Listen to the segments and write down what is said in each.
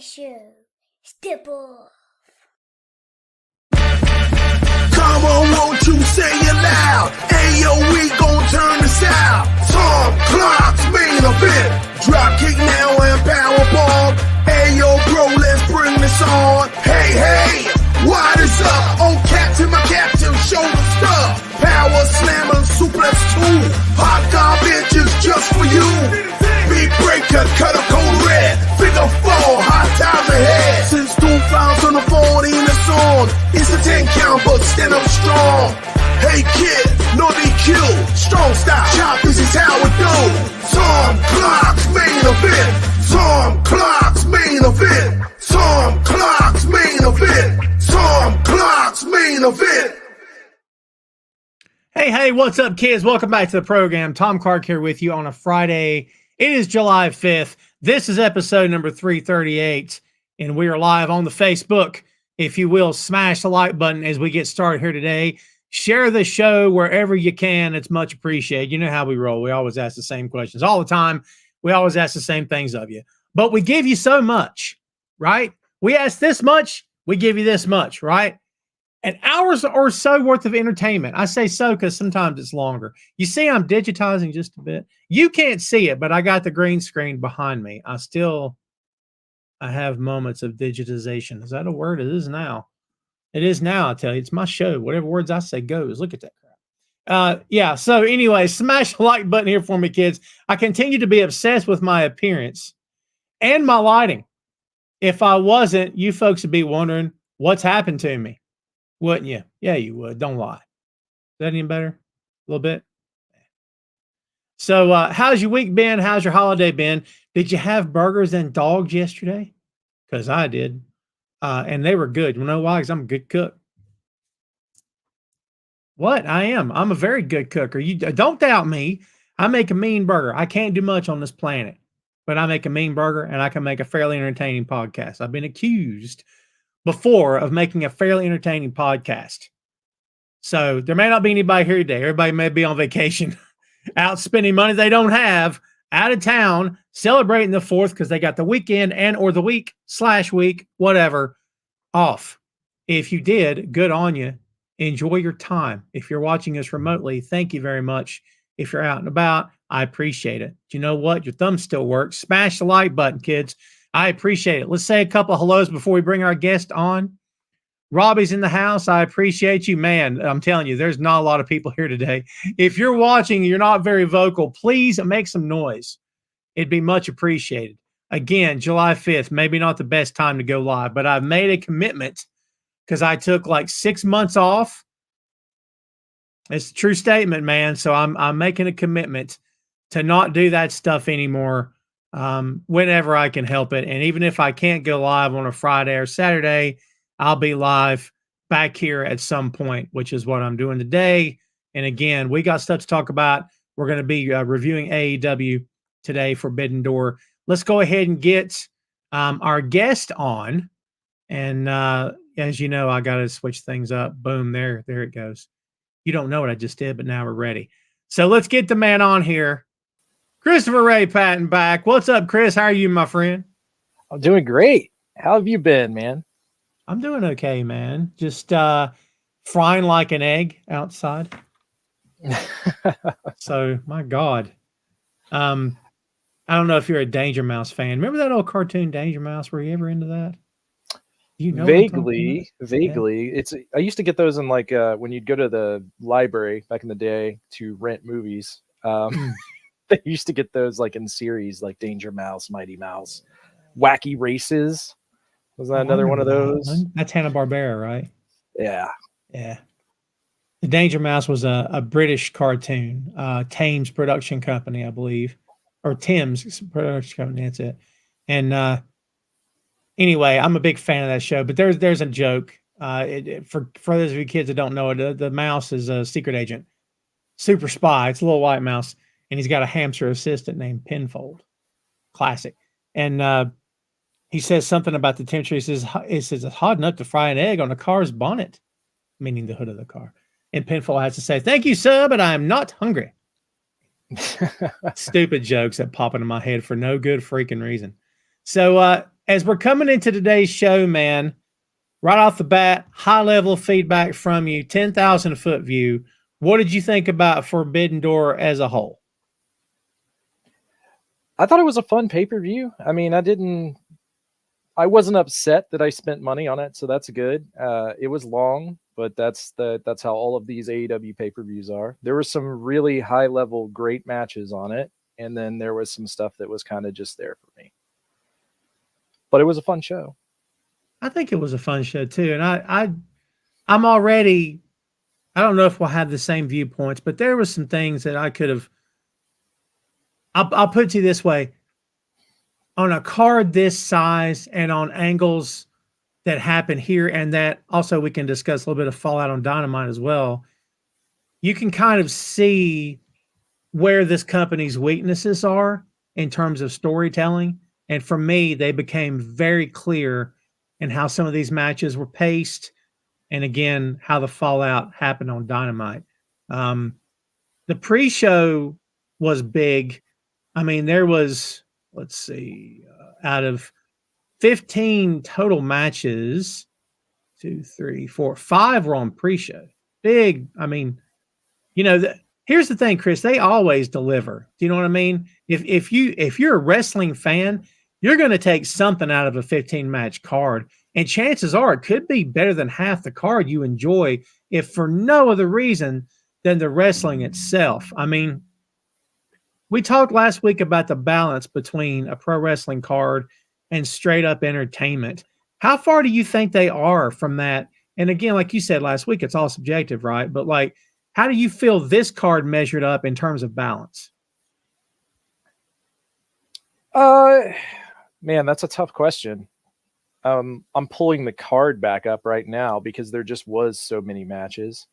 Show. Step off. Come on, won't you say it loud? Ayo, we gon' turn this out. Tom Clock's main event. Dropkick now and Powerbomb. Ayo, bro, let's bring this on. Hey, hey, what is up? Oh, captain, my captain, show the stuff. Power slammer, suplex 2. Hot garbage just for you. Big breaker, cut a cold red. Figure 4, hot times ahead. Since 2014, it's on. It's a 10 count, but stand up strong. Hey kid, no DQ. Strong style, chop, this is how it goes. Tom Clock's main event. Tom Clock's main event. Tom Clock's main event. Tom Clock's main event. Hey, what's up, kids? Welcome back to the program. Tom Clark here with you on a Friday. It is July 5th. This is episode number 338, and we are live on the Facebook. If you will, smash the like button as we get started here today. Share the show wherever you can. It's much appreciated. You know how we roll. We always ask the same questions all the time. We always ask the same things of you. But we give you so much, right? We ask this much, we give you this much, right? An hour or so worth of entertainment. I say so because sometimes it's longer. You see I'm digitizing just a bit. You can't see it, but I got the green screen behind me. I have moments of digitization. Is that a word? It is now. It is now, I tell you. It's my show. Whatever words I say goes. Look at that crap. Yeah, so anyway, smash the like button here for me, kids. I continue to be obsessed with my appearance and my lighting. If I wasn't, you folks would be wondering what's happened to me. Wouldn't you? Yeah, you would. Don't lie. Is that any better? A little bit? So how's your week been? How's your holiday been? Did you have burgers and dogs yesterday? Because I did. And they were good. You know why? Because I'm a good cook. What? I am. I'm a very good cooker. You don't doubt me. I make a mean burger. I can't do much on this planet, but I make a mean burger and I can make a fairly entertaining podcast. I've been accused before of making a fairly entertaining podcast. So there may not be anybody here today. Everybody may be on vacation, out spending money they don't have, out of town, celebrating the 4th because they got the weekend and or the week/week, whatever, off. If you did, good on you. Enjoy your time. If you're watching us remotely, thank you very much. If you're out and about, I appreciate it. Do you know what? Your thumb still works. Smash the like button, kids. I appreciate it. Let's say a couple of hellos before we bring our guest on. Robbie's in the house. I appreciate you, man. I'm telling you, there's not a lot of people here today. If you're watching, you're not very vocal, please make some noise. It'd be much appreciated. Again, July 5th, maybe not the best time to go live, but I've made a commitment because I took like 6 months off. It's a true statement, man. So I'm making a commitment to not do that stuff anymore. Whenever I can help it. And even if I can't go live on a Friday or Saturday, I'll be live back here at some point, which is what I'm doing today. And again, we got stuff to talk about. We're going to be reviewing AEW today, Forbidden Door. Let's go ahead and get our guest on. And as you know, I got to switch things up. Boom, there it goes. You don't know what I just did, but now we're ready. So let's get the man on here. Christopher Ray Patton back. What's up, Chris? How are you, my friend? I'm doing great. How have you been, man? I'm doing okay, man. Just frying like an egg outside. So, my God. I don't know if you're a Danger Mouse fan. Remember that old cartoon Danger Mouse? Were you ever into that? You know vaguely. Yeah. I used to get those in like when you'd go to the library back in the day to rent movies. They used to get those like in series, like Danger Mouse, Mighty Mouse, Wacky Races. Was that another one of those? That's Hanna-Barbera, right? Yeah. Yeah. The Danger Mouse was a British cartoon, Thames Production Company, I believe, or Tim's Production Company. That's it. And anyway, I'm a big fan of that show. But there's a joke. For those of you kids that don't know it, the mouse is a secret agent, super spy. It's a little white mouse. And he's got a hamster assistant named Penfold. Classic. And he says something about the temperature. He says it's hot enough to fry an egg on a car's bonnet, meaning the hood of the car. And Penfold has to say, "Thank you, sir, but I'm not hungry." Stupid jokes that pop into my head for no good freaking reason. So as we're coming into today's show, man, right off the bat, high level feedback from you, 10,000 foot view. What did you think about Forbidden Door as a whole? I thought it was a fun pay-per-view. I mean, I wasn't upset that I spent money on it, so that's good. It was long, but that's how all of these AEW pay-per-views are. There were some really high-level, great matches on it, and then there was some stuff that was kind of just there for me. But it was a fun show. I think it was a fun show too, and I'm already. I don't know if we'll have the same viewpoints, but there was some things that I could have. I'll put it to you this way. On a card this size and on angles that happen here and that, also we can discuss a little bit of fallout on Dynamite as well. You can kind of see where this company's weaknesses are in terms of storytelling. And for me, they became very clear in how some of these matches were paced. And again, how the fallout happened on Dynamite. The pre-show was big. I mean, there was, let's see, out of 15 total matches, 2, 3, 4, 5 were on pre-show. Big. I mean, you know, here's the thing, Chris, they always deliver. Do you know what I mean? If you're a wrestling fan, you're going to take something out of a 15 match card. And chances are it could be better than half the card you enjoy, if for no other reason than the wrestling itself. I mean, we talked last week about the balance between a pro wrestling card and straight up entertainment. How far do you think they are from that? And again, like you said last week, it's all subjective, right? But like, how do you feel this card measured up in terms of balance? Man, that's a tough question. I'm pulling the card back up right now because there just was so many matches.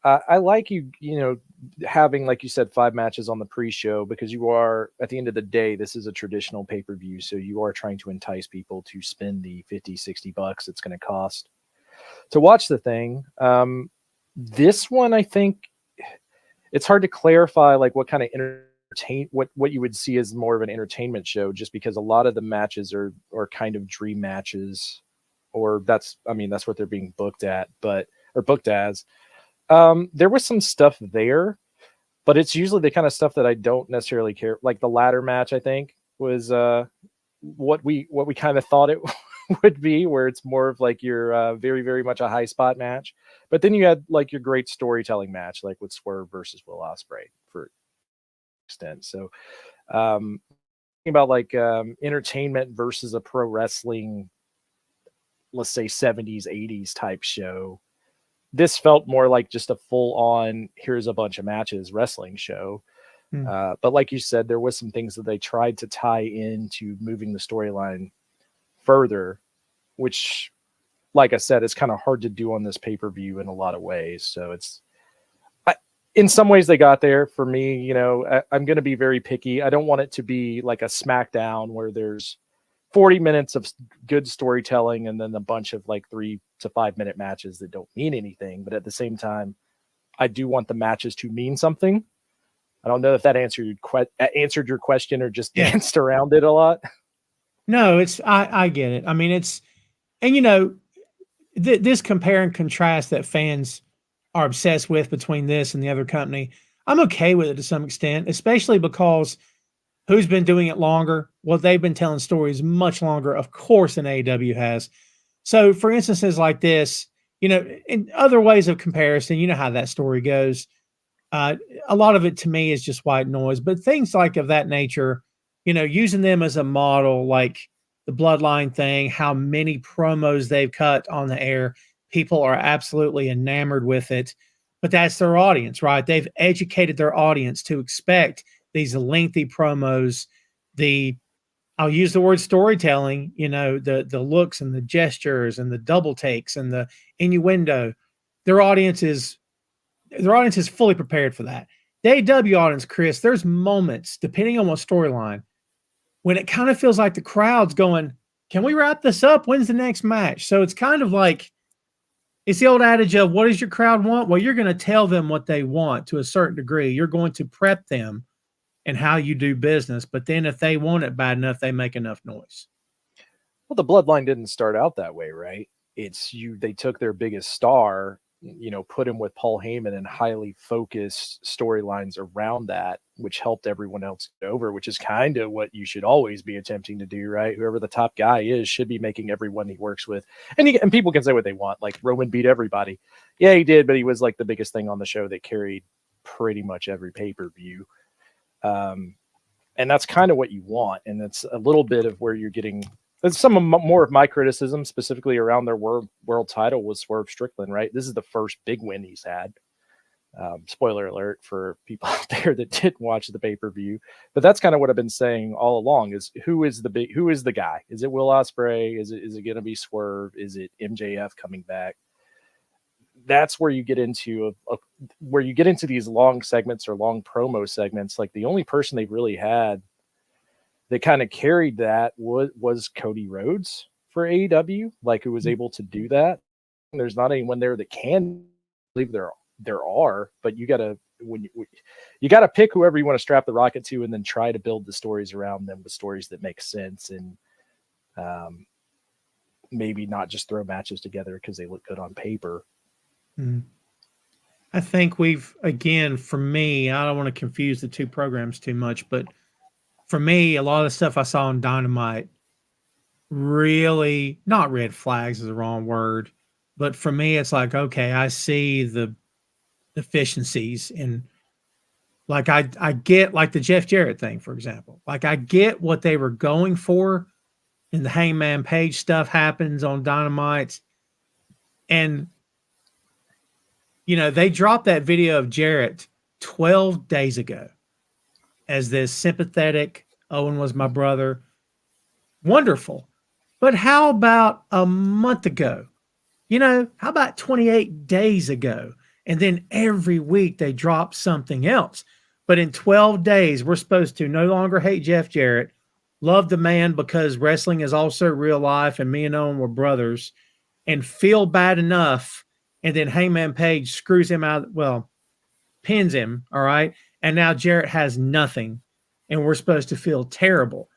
I like you know, having, like you said, 5 matches on the pre-show, because you are, at the end of the day, this is a traditional pay-per-view. So you are trying to entice people to spend the $50-$60 it's going to cost to watch the thing. This one, I think it's hard to clarify like what kind of what you would see as more of an entertainment show, just because a lot of the matches are kind of dream matches, or that's what they're being booked at, or booked as. There was some stuff there, but it's usually the kind of stuff that I don't necessarily care. Like the ladder match, I think, was what we kind of thought it would be, where it's more of like your very, very much a high spot match. But then you had like your great storytelling match, like with Swerve versus Will Ospreay for extent. So thinking about like entertainment versus a pro wrestling, let's say 70s, 80s type show. This felt more like just a full-on, here's a bunch of matches wrestling show. But like you said, there was some things that they tried to tie into moving the storyline further, which, like I said, it's kind of hard to do on this pay-per-view in a lot of ways. So in some ways they got there. For me, you know, I'm going to be very picky. I don't want it to be like a SmackDown where there's 40 minutes of good storytelling and then a bunch of like 3 to 5 minute matches that don't mean anything. But at the same time, I do want the matches to mean something. I don't know if that answered your question or just danced around it a lot. No, I get it. I mean, and you know, this compare and contrast that fans are obsessed with between this and the other company, I'm okay with it to some extent, especially because who's been doing it longer? Well, they've been telling stories much longer, of course, than AEW has. So for instances like this, you know, in other ways of comparison, you know how that story goes. A lot of it to me is just white noise, but things like of that nature, you know, using them as a model, like the Bloodline thing, how many promos they've cut on the air, people are absolutely enamored with it, but that's their audience, right? They've educated their audience to expect these lengthy promos, I'll use the word storytelling, you know, the looks and the gestures and the double takes and the innuendo. Their audience is fully prepared for that. The AEW audience, Chris, there's moments, depending on what storyline, when it kind of feels like the crowd's going, can we wrap this up? When's the next match? So it's kind of like, it's the old adage of, what does your crowd want? Well, you're going to tell them what they want to a certain degree. You're going to prep them and how you do business. But then if they want it bad enough, they make enough noise. Well, the bloodline didn't start out that way, right? They took their biggest star, put him with Paul Heyman and highly focused storylines around that, which helped everyone else get over, which is kind of what you should always be attempting to do, right? Whoever the top guy is should be making everyone he works with. And people can say what they want, like Roman beat everybody. Yeah, he did, but he was like the biggest thing on the show that carried pretty much every pay-per-view. And that's kind of what you want. And that's a little bit of where you're getting. That's more of my criticism, specifically around their world title, was Swerve Strickland, right? This is the first big win he's had. Spoiler alert for people out there that didn't watch the pay-per-view. But that's kind of what I've been saying all along, is who is the guy? Is it Will Ospreay? Is it going to be Swerve? Is it MJF coming back? That's where you get into these long segments or long promo segments. Like, the only person they've really had that kind of carried that was Cody Rhodes for AEW, like, who was able to do that. And there's not anyone there that can. Believe there are, but you gotta pick whoever you want to strap the rocket to, and then try to build the stories around them with stories that make sense, and maybe not just throw matches together because they look good on paper. I think for me, I don't want to confuse the two programs too much, but for me, a lot of the stuff I saw on Dynamite, really, not red flags is the wrong word, but for me, it's like, okay, I see the deficiencies in, like, I get, like, the Jeff Jarrett thing, for example. Like, I get what they were going for, and the Hangman Page stuff happens on Dynamite, and they dropped that video of Jarrett 12 days ago as this sympathetic, Owen was my brother. Wonderful. But how about a month ago? How about 28 days ago? And then every week they drop something else. But in 12 days, we're supposed to no longer hate Jeff Jarrett, love the man because wrestling is also real life and me and Owen were brothers, and feel bad enough. And then Hangman Page screws him out, pins him, all right? And now Jarrett has nothing, and we're supposed to feel terrible.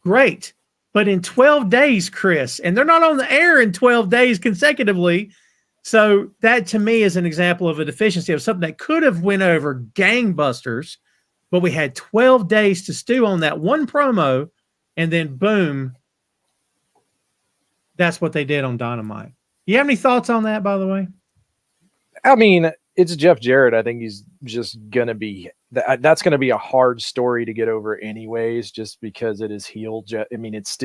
Great. But in 12 days, Chris, and they're not on the air in 12 days consecutively. So that, to me, is an example of a deficiency of something that could have went over gangbusters, but we had 12 days to stew on that one promo, and then boom, that's what they did on Dynamite. You have any thoughts on that, by the way? I mean, it's Jeff Jarrett. I think he's just going to be that's going to be a hard story to get over anyways, just because it is heel. I mean, it's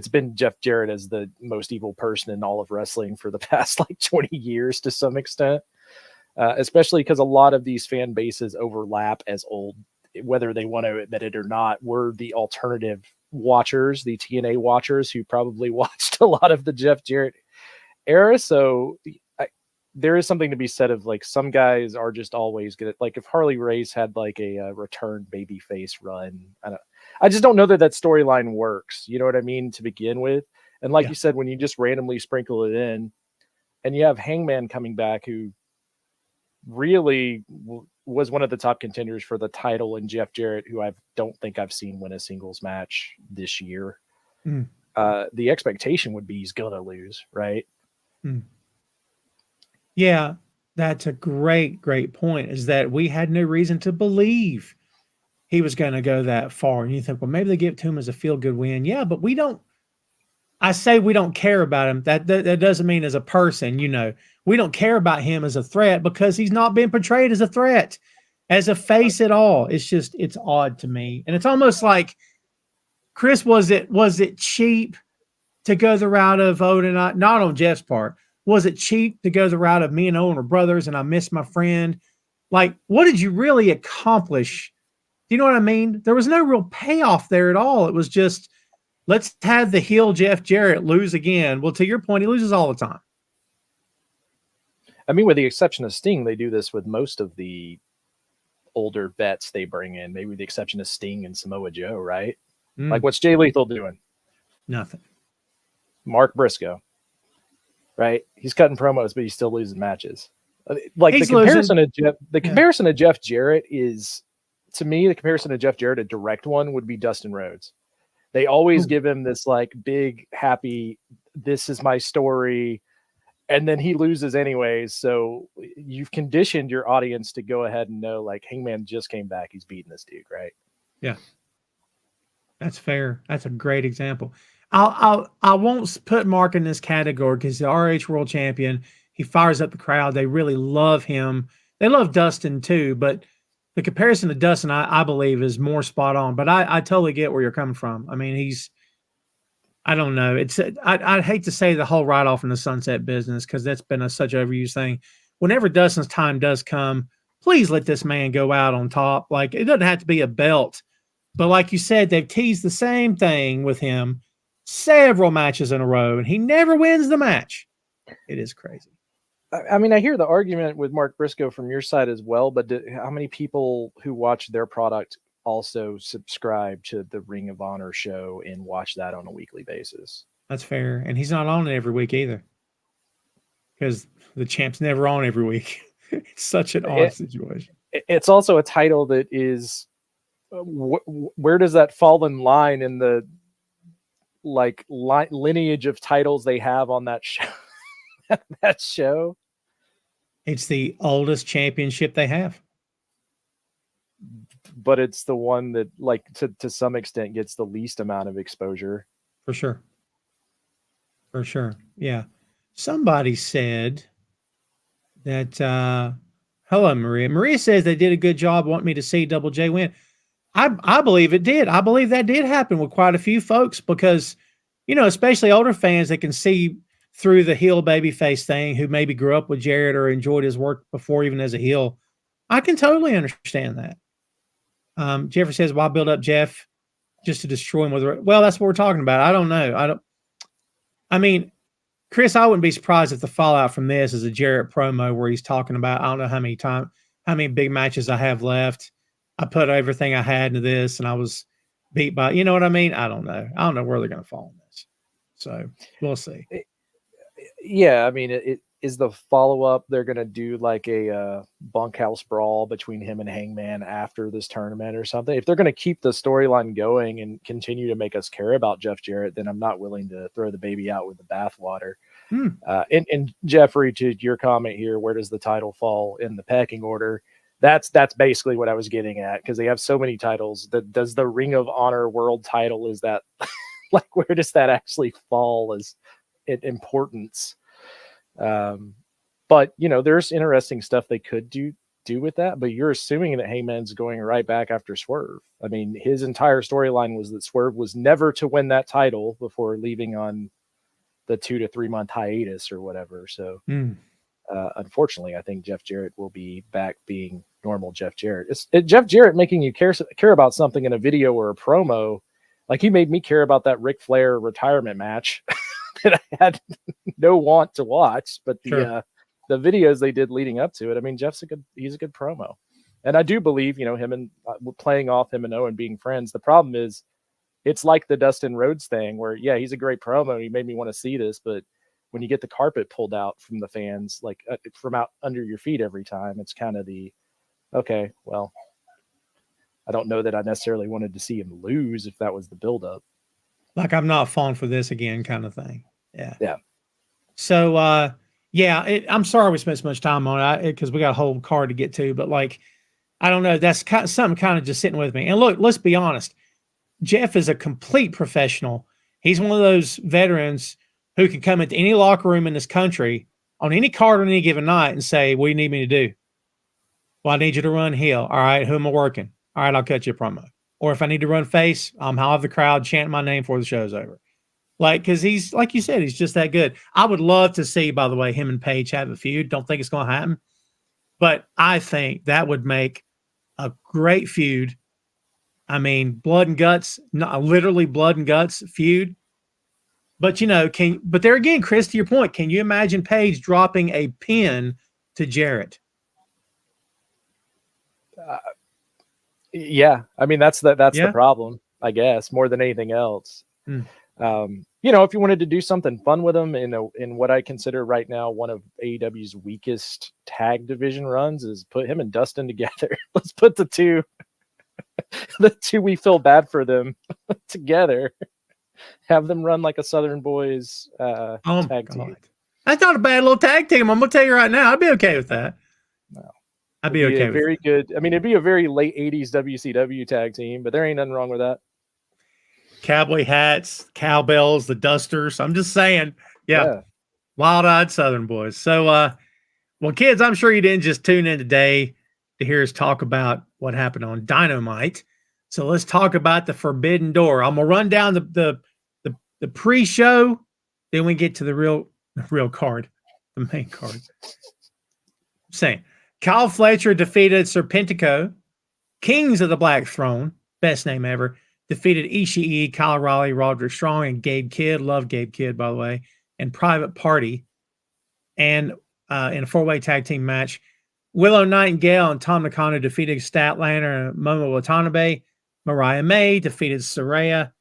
been Jeff Jarrett as the most evil person in all of wrestling for the past 20 years to some extent, especially because a lot of these fan bases overlap as old, whether they want to admit it or not. We're the alternative watchers, the TNA watchers who probably watched a lot of the Jeff Jarrett era. So there is something to be said of some guys are just always good at, if Harley Race had a return babyface run, I just don't know that storyline works. You know what I mean? To begin with. And you said, when you just randomly sprinkle it in and you have Hangman coming back, who really was one of the top contenders for the title, and Jeff Jarrett, who I don't think I've seen win a singles match this year. The expectation would be he's going to lose, right? Yeah, that's a great point, is that we had no reason to believe he was going to go that far. And you think, well, maybe they give it to him as a feel-good win. Yeah, but we don't care about him. That doesn't mean as a person, we don't care about him as a threat, because he's not been portrayed as a threat, as a face at all. It's odd to me. And it's almost like, Chris, was it cheap to go the route of Owen and I, not on Jeff's part? Was it cheap to go the route of me and Owen are brothers and I miss my friend? What did you really accomplish? Do you know what I mean? There was no real payoff there at all. It was just, let's have the heel Jeff Jarrett lose again. Well, to your point, he loses all the time. I mean, with the exception of Sting, they do this with most of the older vets they bring in, maybe with the exception of Sting and Samoa Joe, right? What's Jay Lethal doing? Nothing. Mark Briscoe. Right, he's cutting promos, but he's still losing matches. He's comparison of Jeff Jarrett is, to me, the comparison of Jeff Jarrett, a direct one, would be Dustin Rhodes, They always give him this like big, happy, this is my story. And then he loses anyways. So you've conditioned your audience to go ahead and know like Hangman just came back. He's beating this dude, right? Yeah. That's fair. That's a great example. I won't put Mark in this category because the RH World Champion, he fires up the crowd. They really love him. They love Dustin too, but the comparison to Dustin, I believe, is more spot on. But I totally get where you're coming from. I mean, I don't know. I'd hate to say the whole ride off in the sunset business because that's been such an overused thing. Whenever Dustin's time does come, please let this man go out on top. Like, it doesn't have to be a belt. But like you said, they've teased the same thing with him several matches in a row, and he never wins the match. It is crazy. I mean, I hear the argument with Mark Briscoe from your side as well, but how many people who watch their product also subscribe to the Ring of Honor show and watch that on a weekly basis? That's fair. And he's not on it every week either because the champ's never on every week. It's such an odd situation. It's also a title that is where does that fall in line in the lineage of titles they have on that show? That show, it's the oldest championship they have, but it's the one that like to some extent gets the least amount of exposure. For sure. Yeah. Somebody said that hello, Maria says they did a good job wanting me to see Double J win. I believe it did. I believe that did happen with quite a few folks because, especially older fans that can see through the heel babyface thing who maybe grew up with Jarrett or enjoyed his work before even as a heel. I can totally understand that. Jeffrey says, why build up Jeff just to destroy him well, that's what we're talking about. I don't know. I mean, Chris, I wouldn't be surprised if the fallout from this is a Jarrett promo where he's talking about, I don't know how many big matches I have left. I put everything I had into this and I was beat by, you know what I mean? I don't know. I don't know where they're going to fall in this. So we'll see. Yeah, I mean, it is the follow-up. They're going to do like a bunkhouse brawl between him and Hangman after this tournament or something. If they're going to keep the storyline going and continue to make us care about Jeff Jarrett, then I'm not willing to throw the baby out with the bathwater. And Jeffrey, to your comment here, where does the title fall in the pecking order? That's basically what I was getting at, because they have so many titles. Does the Ring of Honor world title, is that like, where does that actually fall as importance? But there's interesting stuff they could do with that, but you're assuming that Heyman's going right back after Swerve. I mean, his entire storyline was that Swerve was never to win that title before leaving on the 2 to 3 month hiatus or whatever. So unfortunately, I think Jeff Jarrett will be back being normal Jeff Jarrett. It's Jeff Jarrett making you care about something in a video or a promo. Like, he made me care about that Ric Flair retirement match that I had no want to watch, but the videos they did leading up to it. I mean, he's a good promo, and I do believe him and playing off him and Owen being friends. The problem is, it's like the Dustin Rhodes thing, where he's a great promo. He made me want to see this, but when you get the carpet pulled out from the fans, like from out under your feet every time, it's kind of okay, well, I don't know that I necessarily wanted to see him lose if that was the buildup. Like, I'm not falling for this again kind of thing. Yeah. So, I'm sorry we spent so much time on it because we got a whole card to get to, but like, I don't know. That's something kind of just sitting with me. And look, let's be honest. Jeff is a complete professional. He's one of those veterans who can come into any locker room in this country on any card on any given night and say, what do you need me to do? Well, I need you to run heel. All right. Who am I working? All right. I'll cut you a promo. Or if I need to run face, I'll have the crowd chant my name before the show's over. Like, because he's, like you said, he's just that good. I would love to see, by the way, him and Paige have a feud. Don't think it's going to happen. But I think that would make a great feud. I mean, blood and guts, not literally blood and guts feud. But, but there again, Chris, to your point, can you imagine Paige dropping a pin to Jarrett? Yeah. I mean, that's the problem, I guess, more than anything else. If you wanted to do something fun with him in what I consider right now one of AEW's weakest tag division runs, is put him and Dustin together. Let's put the two the two we feel bad for them together. Have them run like a Southern Boys Oh my tag God. team. That's not a bad little tag team. I'm gonna tell you right now, I'd be okay with that. No. I'd be okay with very that. good. I mean, it'd be a very late 80s WCW tag team, but there ain't nothing wrong with that. Cowboy hats, cowbells, the dusters. I'm just saying, yeah. Wild-eyed Southern boys. So, well, kids, I'm sure you didn't just tune in today to hear us talk about what happened on Dynamite. So let's talk about the Forbidden Door. I'm gonna run down the pre-show, then we get to the real card, the main card. I'm saying Kyle Fletcher defeated Serpentico. Kings of the Black Throne, best name ever, defeated Ishii, Kyle Riley, Roderick Strong, and Gabe Kidd. Love Gabe Kidd, by the way. And Private Party. And in a four-way tag team match, Willow Nightingale and Tom Nakano defeated Statlander and Momo Watanabe. Mariah May defeated Saraya.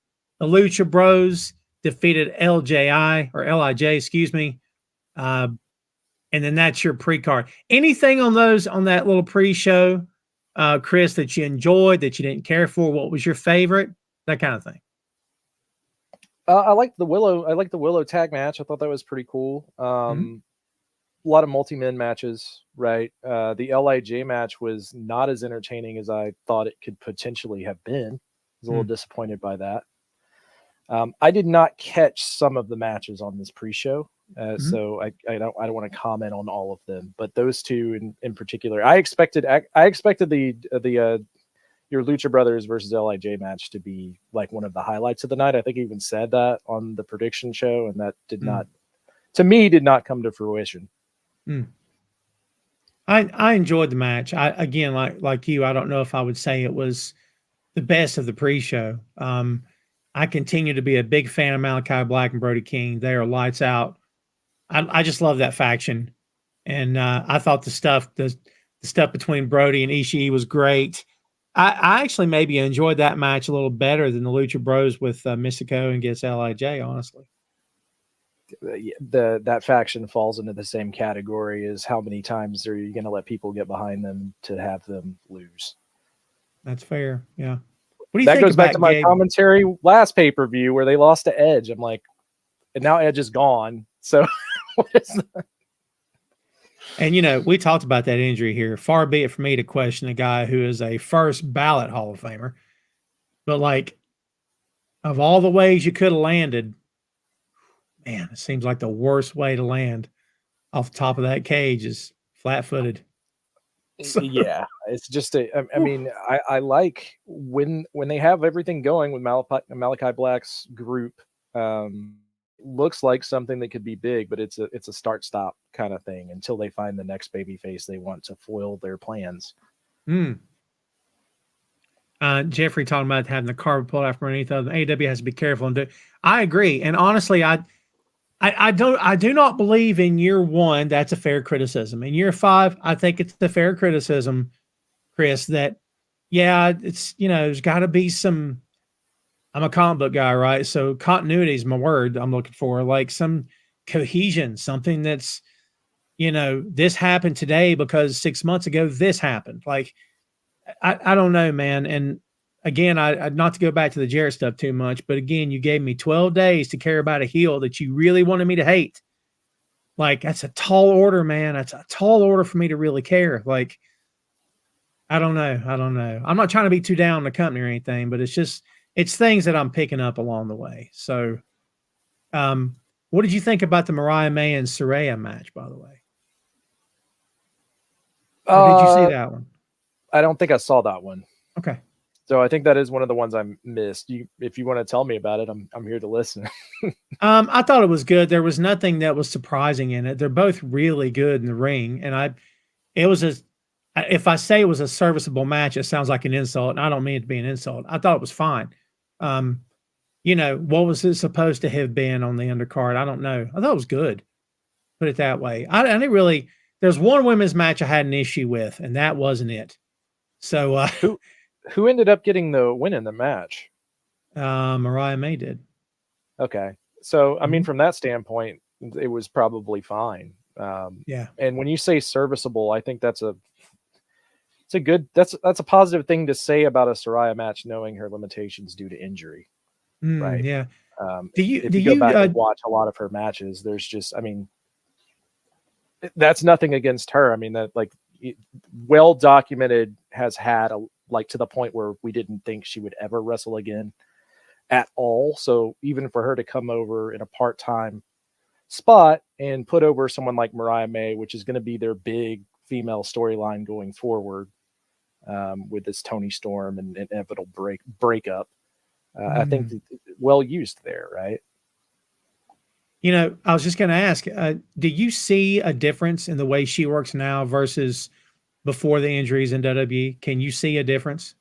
The Lucha Bros defeated LIJ, excuse me. And then that's your pre-card. Anything on that little pre-show, Chris, that you enjoyed, that you didn't care for? What was your favorite? That kind of thing. I like the Willow tag match. I thought that was pretty cool. A lot of multi-men matches, right? The LIJ match was not as entertaining as I thought it could potentially have been. I was a little disappointed by that. I did not catch some of the matches on this pre-show, so I don't want to comment on all of them. But those two in particular, I expected the your Lucha Brothers versus LIJ match to be like one of the highlights of the night. I think I even said that on the prediction show, and that did not come to fruition. I enjoyed the match. I again, like you, I don't know if I would say it was the best of the pre-show. I continue to be a big fan of Malachi Black and Brody King. They are lights out. I just love that faction, and I thought the stuff between Brody and Ishii was great. I actually maybe enjoyed that match a little better than the Lucha Bros with Mystico and against LIJ, honestly. That faction falls into the same category as how many times are you going to let people get behind them to have them lose? That's fair. Yeah. What do you that think goes back to my Gabe? Commentary last pay-per-view where they lost to Edge. I'm like, and now Edge is gone. So what is that? And, we talked about that injury here. Far be it for me to question a guy who is a first ballot Hall of Famer. But, like, of all the ways you could have landed, man, it seems like the worst way to land off the top of that cage is flat-footed. So. Yeah, it's just I mean, I like when they have everything going with Malachi Black's group. Looks like something that could be big, but it's a start-stop kind of thing until they find the next baby face they want to foil their plans. Jeffrey talking about having the carpet pulled out from underneath of them. AEW has to be careful and do. I agree, and honestly, I do not believe in year one that's a fair criticism. In year 5, I think it's a fair criticism, Chris, that it's there's got to be some. I'm a comic book guy, right? So continuity is my word I'm looking for, like some cohesion, something that's, this happened today because 6 months ago this happened. Like, I don't know, man. And again, I not to go back to the Jarrett stuff too much, but again, you gave me 12 days to care about a heel that you really wanted me to hate. Like, that's a tall order, man. That's a tall order for me to really care. Like, I don't know. I'm not trying to be too down on the company or anything, but it's things that I'm picking up along the way. So, what did you think about the Mariah May and Saraya match, by the way? Or did you see that one? I don't think I saw that one. Okay. So I think that is one of the ones I missed. If you want to tell me about it, I'm here to listen. I thought it was good. There was nothing that was surprising in it. They're both really good in the ring, and if I say it was a serviceable match, it sounds like an insult, and I don't mean it to be an insult. I thought it was fine. What was it supposed to have been on the undercard? I don't know. I thought it was good. Put it that way. I didn't really. There's one women's match I had an issue with, and that wasn't it. So who ended up getting the win in the match? Mariah May did. Okay, so I mean, from that standpoint, it was probably fine. Yeah. And when you say serviceable, I think that's that's a positive thing to say about a Saraya match, knowing her limitations due to injury, right? Yeah. If you go back and watch a lot of her matches, there's just, I mean, that's nothing against her. I mean, that like well documented has had like to the point where we didn't think she would ever wrestle again at all. So even for her to come over in a part-time spot and put over someone like Mariah May, which is going to be their big female storyline going forward, with this Tony Storm and inevitable breakup, I think well used there, right? You know, I was just going to ask, do you see a difference in the way she works now versus before the injuries in WWE? Can you see a difference?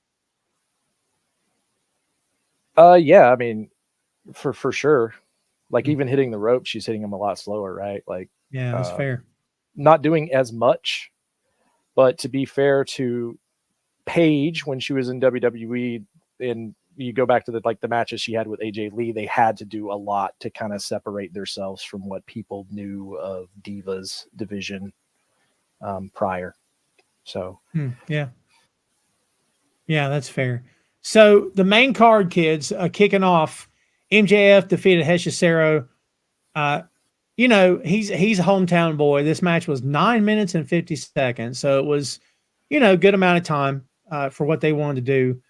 Yeah, I mean, for sure. Like even hitting the rope, she's hitting them a lot slower, right? Like, yeah, that's fair. Not doing as much, but to be fair to Paige when she was in WWE, and you go back to the matches she had with AJ Lee, they had to do a lot to kind of separate themselves from what people knew of Divas division prior. So yeah, that's fair. So the main card, kids, kicking off, MJF defeated Hechicero. You know, he's a hometown boy. This match was 9 minutes and 50 seconds, so it was, you know, good amount of time for what they wanted to do.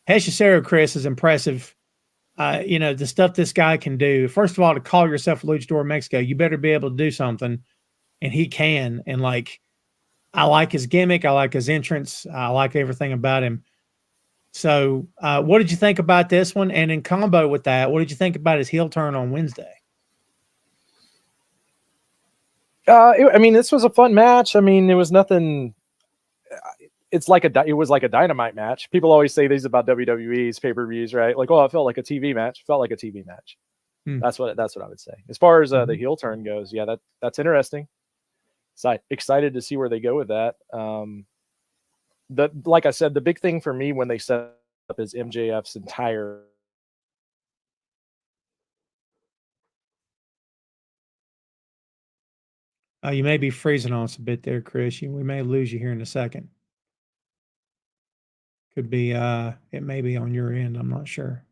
Hechicero, Chris, is impressive. You know, the stuff this guy can do. First of all, to call yourself a Luchador Mexico, you better be able to do something, and he can. And like, I like his gimmick. I like his entrance. I like everything about him. So, what did you think about this one? And in combo with that, what did you think about his heel turn on Wednesday? I mean, this was a fun match. I mean, it was nothing. It was like a Dynamite match. People always say these about WWE's pay-per-views, right? Like, oh, it felt like a TV match. It felt like a TV match. That's what I would say. As far as the heel turn goes, yeah, that's interesting. So excited to see where they go with that. Like I said, the big thing for me when they set up is MJF's entire. You may be freezing on us a bit there, Chris. We may lose you here in a second. Could be, it may be on your end. I'm not sure.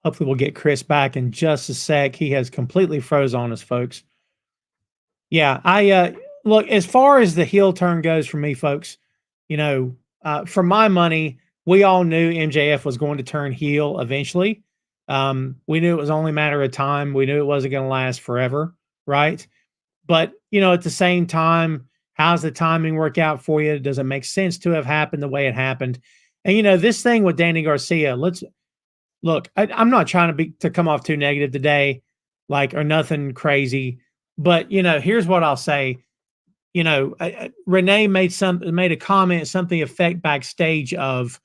Hopefully we'll get Chris back in just a sec. He has completely froze on us, folks. Yeah, I look, as far as the heel turn goes for me, folks, you know, for my money, we all knew MJF was going to turn heel eventually. We knew it was only a matter of time. We knew it wasn't going to last forever, right? But, you know, at the same time, how's the timing work out for you? Does it make sense to have happened the way it happened? And, you know, this thing with Danny Garcia, look, I'm not trying to come off too negative today, like, or nothing crazy. But, you know, here's what I'll say. You know, Renee made a comment, something effect backstage of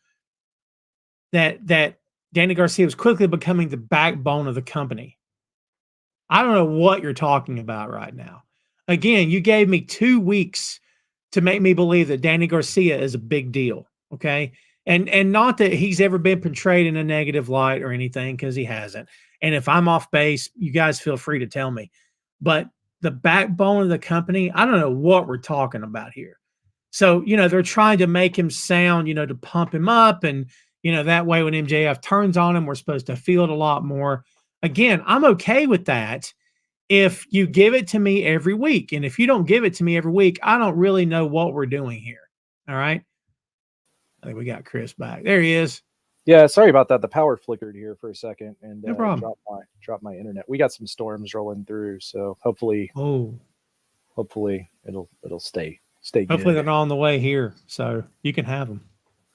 that Danny Garcia was quickly becoming the backbone of the company. I don't know what you're talking about right now. Again, you gave me 2 weeks to make me believe that Danny Garcia is a big deal. Okay. And not that he's ever been portrayed in a negative light or anything, because he hasn't. And if I'm off base, you guys feel free to tell me. But the backbone of the company, I don't know what we're talking about here. So, you know, they're trying to make him sound, you know, to pump him up. And, you know, that way when MJF turns on him, we're supposed to feel it a lot more. Again, I'm okay with that if you give it to me every week. And if you don't give it to me every week, I don't really know what we're doing here. All right. I think we got Chris back. There he is. Yeah, sorry about that. The power flickered here for a second and no problem. Dropped my internet. We got some storms rolling through, so hopefully it'll stay good. Hopefully they're not on the way here, so you can have them.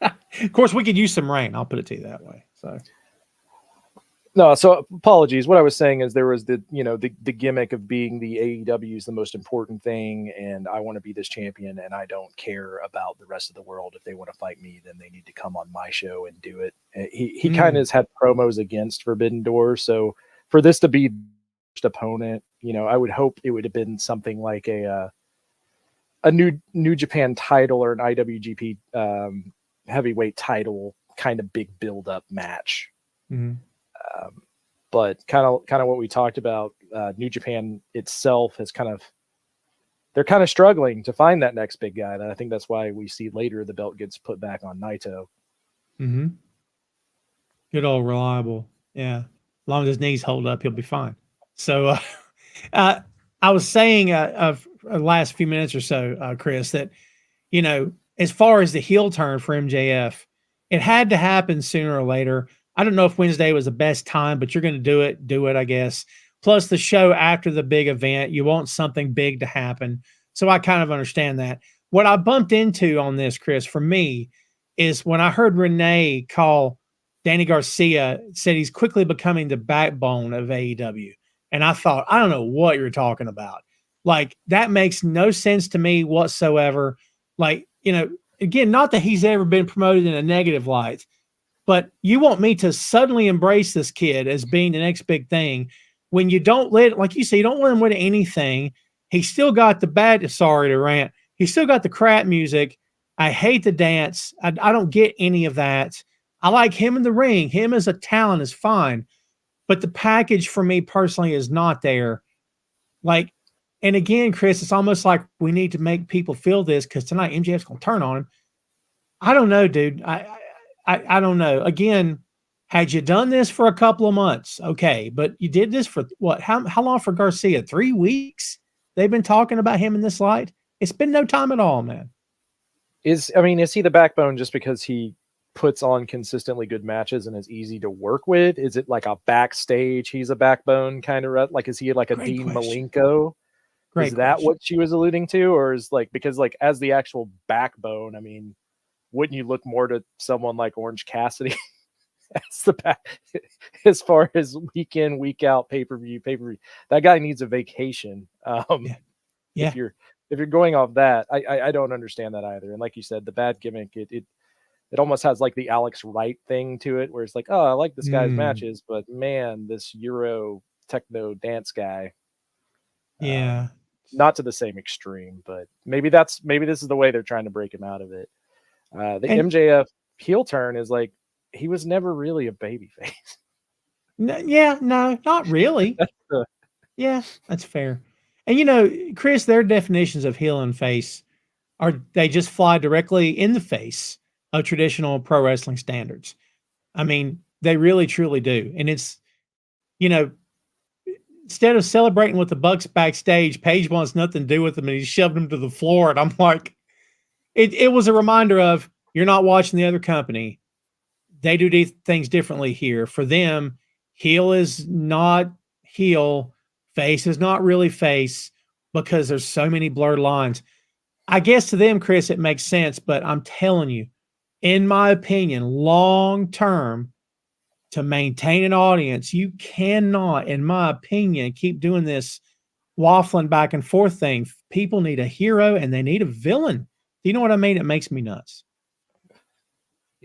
Of course, we could use some rain. I'll put it to you that way. So no, so apologies. What I was saying is there was the gimmick of being the AEW is the most important thing, and I want to be this champion, and I don't care about the rest of the world. If they want to fight me, then they need to come on my show and do it. He kind of has had promos against Forbidden Door, so for this to be the first opponent, you know, I would hope it would have been something like a New Japan title or an IWGP heavyweight title kind of big build up match. Mm-hmm. But kind of what we talked about, New Japan itself has kind of they're kind of struggling to find that next big guy. And I think that's why we see later the belt gets put back on Naito. Mm-hmm. Good old Reliable. Yeah. As long as his knees hold up, he'll be fine. So I was saying last few minutes or so, Chris, that, as far as the heel turn for MJF, it had to happen sooner or later. I don't know if Wednesday was the best time, but you're going to do it, I guess. Plus the show after the big event, you want something big to happen. So I kind of understand that. What I bumped into on this, Chris, for me, is when I heard Renee call Danny Garcia, said he's quickly becoming the backbone of AEW. And I thought, I don't know what you're talking about. Like, that makes no sense to me whatsoever. Like, again, not that he's ever been promoted in a negative light, but you want me to suddenly embrace this kid as being the next big thing when you don't like you say, you don't let him win anything. He's still got the sorry to rant. He's still got the crap music. I hate the dance. I don't get any of that. I like him in the ring. Him as a talent is fine. But the package for me personally is not there. Like, and again, Chris, it's almost like we need to make people feel this because tonight MJF's going to turn on him. I don't know, dude. I don't know. Again, had you done this for a couple of months, okay, but you did this for what? How long for Garcia? 3 weeks? They've been talking about him in this light. It's been no time at all, man. Is he the backbone just because he puts on consistently good matches and is easy to work with? Is it like a backstage he's a backbone kind of like, is he like a Dean Malenko? Is that what she was alluding to? Or is because as the actual backbone, wouldn't you look more to someone like Orange Cassidy as the back as far as week in, week out, pay-per-view? That guy needs a vacation. Yeah. If you're going off that, I don't understand that either. And like you said, the bad gimmick, it almost has like the Alex Wright thing to it, where it's like, oh, I like this guy's matches, but man, this Euro techno dance guy. Yeah. Not to the same extreme, but maybe this is the way they're trying to break him out of it. MJF heel turn is like, he was never really a babyface. No, not really. Yeah, that's fair. And Chris, their definitions of heel and face they just fly directly in the face of traditional pro wrestling standards. They really truly do. And it's, instead of celebrating with the Bucks backstage, Paige wants nothing to do with them and he shoved them to the floor. And I'm like, it was a reminder of, you're not watching the other company. They do things differently here. For them, heel is not heel, face is not really face, because there's so many blurred lines. I guess to them, Chris, it makes sense, but I'm telling you, in my opinion, long term, to maintain an audience, you cannot, in my opinion, keep doing this waffling back and forth thing. People need a hero and they need a villain. Do you know what I mean? It makes me nuts.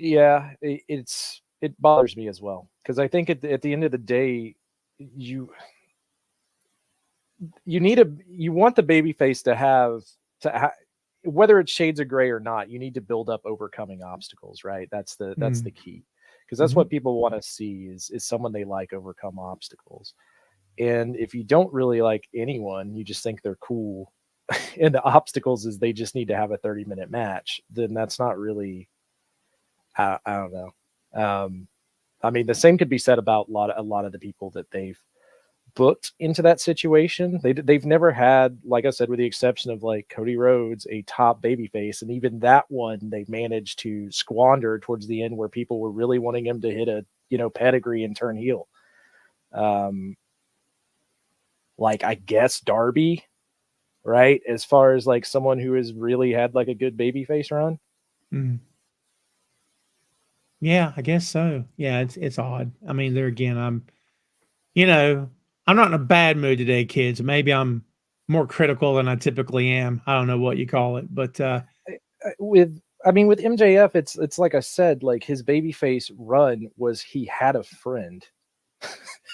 Yeah, it bothers me as well, because I think at the end of the day, you want the babyface to have whether it's shades of gray or not, you need to build up overcoming obstacles, right? That's the key, because that's what people want to see is someone they like overcome obstacles. And if you don't really like anyone, you just think they're cool, and the obstacles is they just need to have a 30-minute match, then that's not really. I don't know. The same could be said about a lot of the people that they've booked into that situation. They've never had, like I said, with the exception of like Cody Rhodes, a top babyface, and even that one they managed to squander towards the end, where people were really wanting him to hit a pedigree and turn heel. Like, I guess Darby, right? As far as like someone who has really had like a good babyface run. Mm. Yeah, I guess so. Yeah, it's odd. There again, I'm not in a bad mood today, kids. Maybe I'm more critical than I typically am. I don't know what you call it, but with MJF, it's like I said, like his babyface run was he had a friend.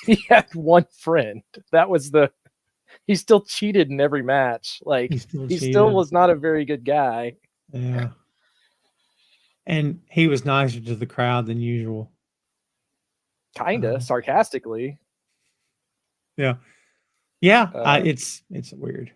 He had one friend. That was he still cheated in every match. Like he still was not a very good guy. Yeah. And he was nicer to the crowd than usual. Kinda sarcastically. Yeah. Yeah. It's weird.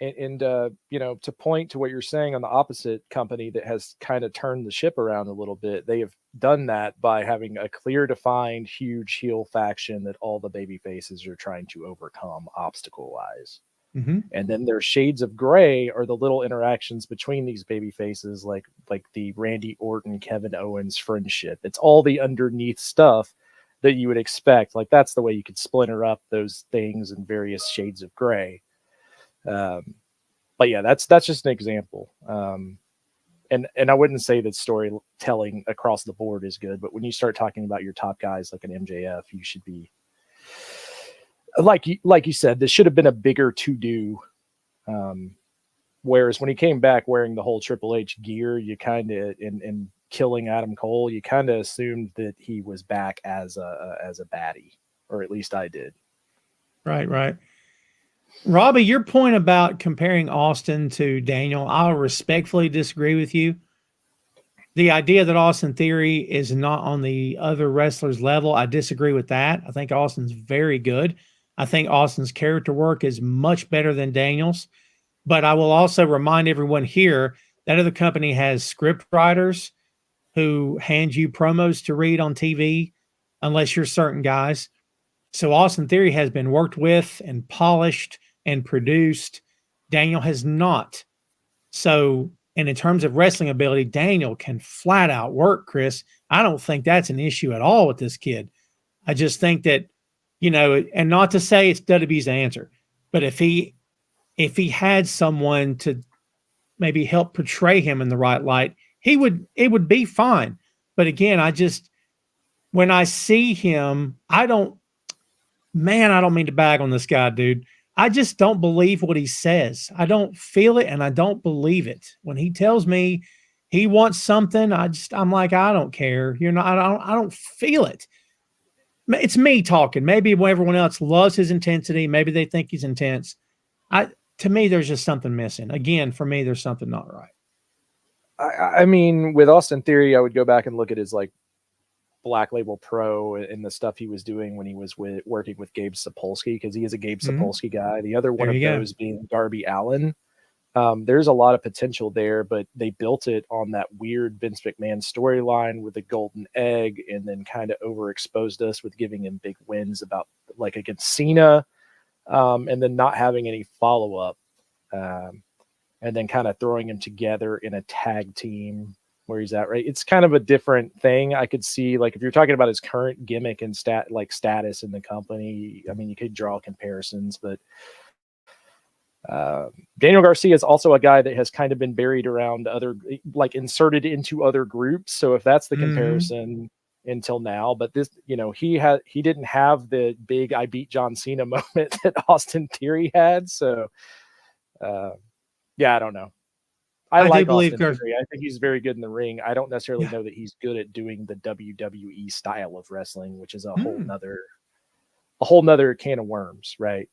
And you know, to point to what you're saying on the opposite company that has kind of turned the ship around a little bit, they have done that by having a clear defined huge heel faction that all the baby faces are trying to overcome obstacle wise. Mm-hmm. And then their shades of gray are the little interactions between these baby faces, like the Randy Orton, Kevin Owens friendship. It's all the underneath stuff that you would expect. Like that's the way you could splinter up those things in various shades of gray. But yeah, that's just an example. And I wouldn't say that storytelling across the board is good, but when you start talking about your top guys like an MJF, you should be like you said, this should have been a bigger to do. Whereas when he came back wearing the whole Triple H gear, you kind of and killing Adam Cole, you kind of assumed that he was back as a baddie, or at least I did. Right. Robbie, your point about comparing Austin to Daniel, I'll respectfully disagree with you. The idea that Austin Theory is not on the other wrestlers' level, I disagree with that. I think Austin's very good. I think Austin's character work is much better than Daniel's. But I will also remind everyone here that other company has script writers who hand you promos to read on TV, unless you're certain guys. So Austin Theory has been worked with and polished and produced. Daniel has not. So, and in terms of wrestling ability, Daniel can flat out work, Chris. I don't think that's an issue at all with this kid. I just think that, you know, and not to say it's WWE's answer, but if he had someone to maybe help portray him in the right light, it would be fine. But again, when I see him, I don't mean to bag on this guy, dude. I just don't believe what he says. I don't feel it and I don't believe it. When he tells me he wants something, I'm like, I don't care. I don't feel it. It's me talking. Maybe everyone else loves his intensity. Maybe they think he's intense. To me, there's just something missing. Again, for me, there's something not right. I mean, with Austin Theory, I would go back and look at his like Black Label Pro and the stuff he was doing when he was working with Gabe Sapolsky, because he is a Gabe Sapolsky guy. The other one of those being Darby Allin. There's a lot of potential there, but they built it on that weird Vince McMahon storyline with the golden egg, and then kind of overexposed us with giving him big wins about like against Cena, and then not having any follow up, and then kind of throwing him together in a tag team where he's at, right? It's kind of a different thing. I could see, like, if you're talking about his current gimmick and status in the company, I mean, you could draw comparisons, but Daniel Garcia is also a guy that has kind of been buried around like inserted into other groups. So if that's the comparison until now, but this, you know, he didn't have the big I beat John Cena moment that Austin Theory had. So yeah, I don't know. I like Austin Theory. I think he's very good in the ring. I don't necessarily know that he's good at doing the WWE style of wrestling, which is a whole nother can of worms, right?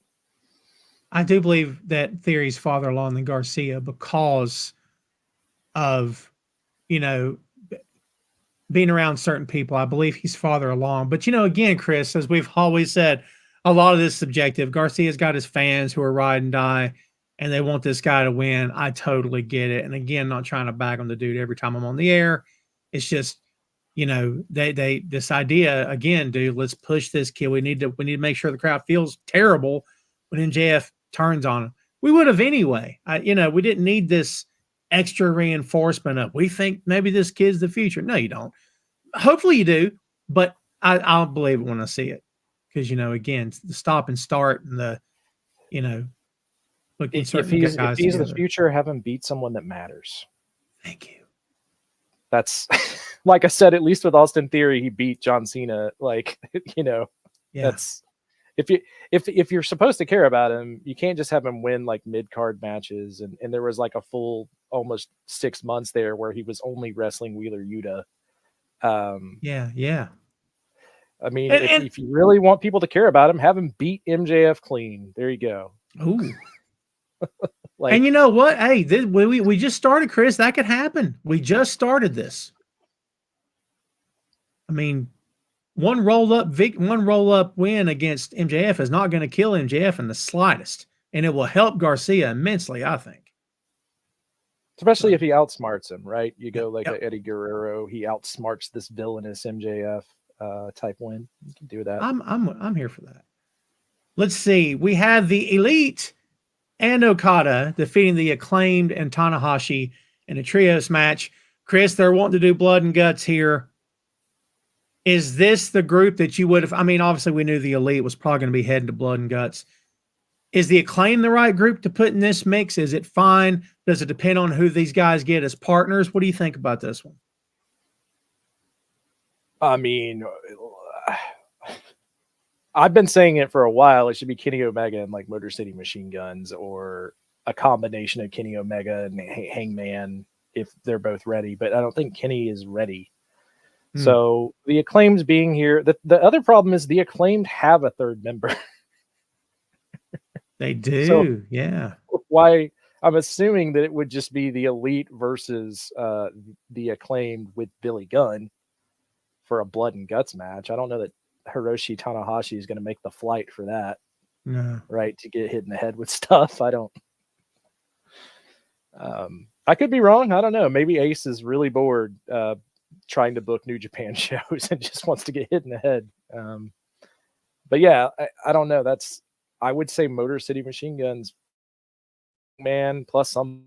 I do believe that Theory's farther along than Garcia because of, you know, being around certain people. I believe he's farther along. But, you know, again, Chris, as we've always said, a lot of this is subjective. Garcia's got his fans who are ride and die, and they want this guy to win. I totally get it. And again, not trying to bag on the dude every time I'm on the air. It's just, you know, they this idea again, dude, let's push this kid. We need to make sure the crowd feels terrible when MJF turns on him. We would have anyway. We didn't need this extra reinforcement of, we think maybe this kid's the future. No, you don't. Hopefully you do, but I'll believe it when I see it. Because, you know, again, the stop and start and the, you know, if he's the future, have him beat someone that matters. Thank you. That's like I said, at least with Austin Theory, he beat John Cena. Like, you know, that's if you're supposed to care about him, you can't just have him win like mid-card matches. And there was like a full almost 6 months there where he was only wrestling Wheeler Yuta. Yeah. I mean, if you really want people to care about him, have him beat MJF clean. There you go. Ooh. And you know what? Hey, we just started, Chris. That could happen. We just started this. I mean, one roll up win against MJF is not going to kill MJF in the slightest. and it will help Garcia immensely, I think. Especially if he outsmarts him, right? You go like Yep. a Eddie Guerrero, he outsmarts this villainous MJF type win. You can do that. I'm here for that. Let's see. We have the Elite and Okada defeating the Acclaimed and Tanahashi in a trios match. Chris, they're wanting to do blood and guts here. Is this the group that you would have? I mean, obviously, we knew the Elite was probably going to be heading to blood and guts. Is the Acclaim the right group to put in this mix? Is it fine? Does it depend on who these guys get as partners? What do you think about this one? I mean, I've been saying it for a while. It should be Kenny Omega and like Motor City Machine Guns, or a combination of Kenny Omega and Hangman if they're both ready. But I don't think Kenny is ready. So the Acclaimed being here, the other problem is the Acclaimed have a third member. They do, So, yeah. Why? I'm assuming that it would just be the Elite versus the Acclaimed with Billy Gunn for a blood and guts match. I don't know that Hiroshi Tanahashi is going to make the flight for that. No. Right, to get hit in the head with stuff. I don't. I could be wrong. I don't know. Maybe Ace is really bored trying to book New Japan shows and just wants to get hit in the head. But yeah, I don't know. I would say Motor City Machine Guns, man, plus some.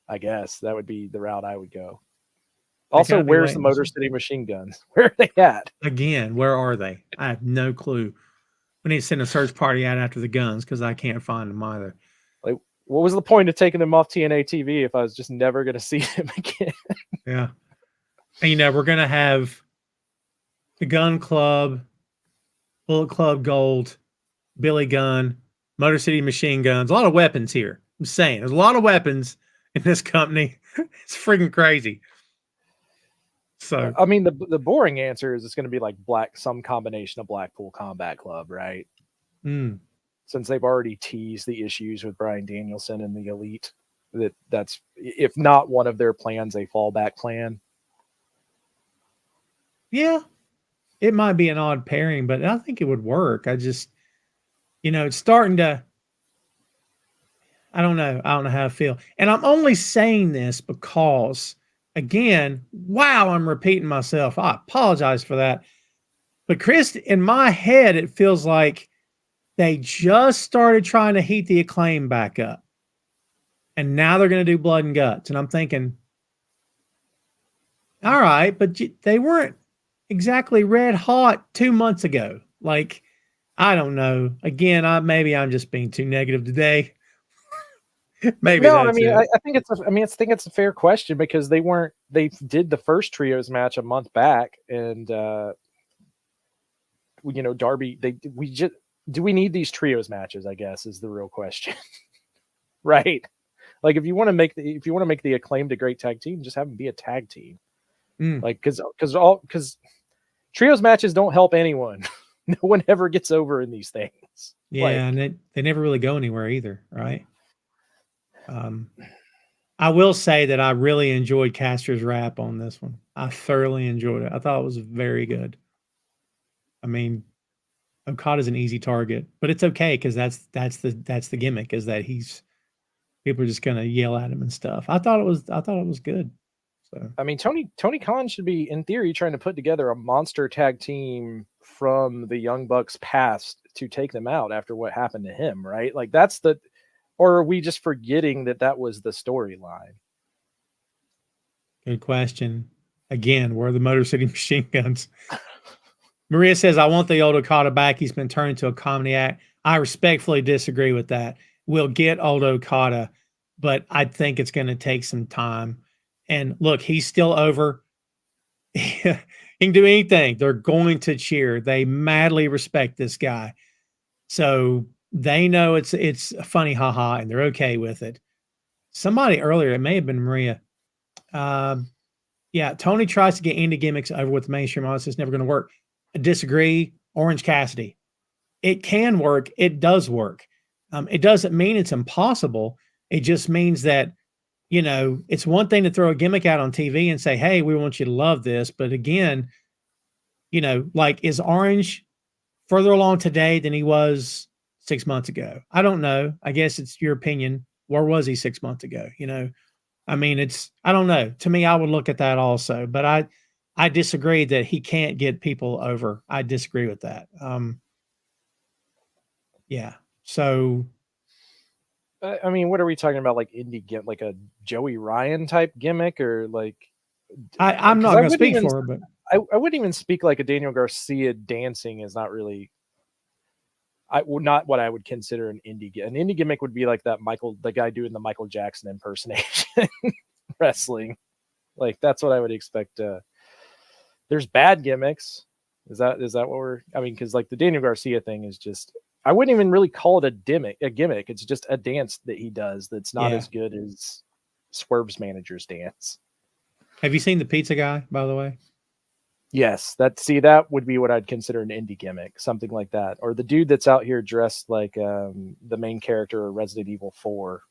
I guess that would be the route I would go. Also, where's the Motor City Machine Guns? Where are they at? Again, where are they? I have no clue. We need to send a search party out after the guns because I can't find them either. Like, what was the point of taking them off TNA TV if I was just never going to see them again? Yeah. And, we're going to have the Gun Club, Bullet Club Gold, Billy Gunn, Motor City Machine Guns. A lot of weapons here. I'm saying there's a lot of weapons in this company. It's freaking crazy. So, I mean, the boring answer is it's going to be like some combination of Blackpool Combat Club, right? Since they've already teased the issues with Bryan Danielson and the Elite, that's, if not one of their plans, a fallback plan. Yeah, it might be an odd pairing, but I think it would work. I just, it's starting to, I don't know how I feel. And I'm only saying this because, again, wow, I'm repeating myself. I apologize for that. But Chris, in my head, it feels like they just started trying to heat the Acclaim back up. And now they're going to do blood and guts. And I'm thinking, all right, but they weren't exactly red hot 2 months ago. Like, I don't know. Again, maybe I'm just being too negative today. Maybe no. That's I think it's a fair question because they did the first trios match a month back, and Darby. Do we need these trios matches? I guess is the real question, right? Like if you want to make the Acclaimed a great tag team, just have them be a tag team. Like because trios matches don't help anyone. No one ever gets over in these things. Yeah, and they never really go anywhere either, right? I will say that I really enjoyed Caster's rap on this one. I thoroughly enjoyed it. I thought it was very good. I mean, Okada's an easy target, but it's okay because that's the gimmick, is that people are just gonna yell at him and stuff. I thought it was good. So I mean, Tony Khan should be, in theory, trying to put together a monster tag team from the Young Bucks past to take them out after what happened to him, right? Like or are we just forgetting that was the storyline? Good question. Again, where are the Motor City Machine Guns? Maria says, I want the old Okada back. He's been turned into a comedy act. I respectfully disagree with that. We'll get old Okada, but I think it's going to take some time. And look, he's still over. He can do anything. They're going to cheer. They madly respect this guy. So they know it's a funny haha, and they're okay with it. Somebody earlier, it may have been Maria. Yeah, Tony tries to get indie gimmicks over with the mainstream audience. It's never going to work. I disagree. Orange Cassidy. It can work. It does work. It doesn't mean it's impossible. It just means that, it's one thing to throw a gimmick out on TV and say, hey, we want you to love this. But again, like, is Orange further along today than he was 6 months ago? I don't know. I guess it's your opinion. Where was he 6 months ago? You know, I mean, I don't know. To me, I would look at that also, but I disagree that he can't get people over. I disagree with that. Yeah. So I mean, what are we talking about? Like indie gimmick, like a Joey Ryan type gimmick, or like? I'm not going to speak for her, but I wouldn't even speak like a Daniel Garcia dancing is not really. Not what I would consider an indie gimmick. An indie gimmick would be like that the guy doing the Michael Jackson impersonation wrestling. Like that's what I would expect. There's bad gimmicks. Is that what we're? I mean, because like the Daniel Garcia thing is just. I wouldn't even really call it a gimmick. It's just a dance that he does that's not as good as Swerve's manager's dance. Have you seen the pizza guy, by the way? Yes, that would be what I'd consider an indie gimmick, something like that. Or the dude that's out here dressed like the main character of Resident Evil 4,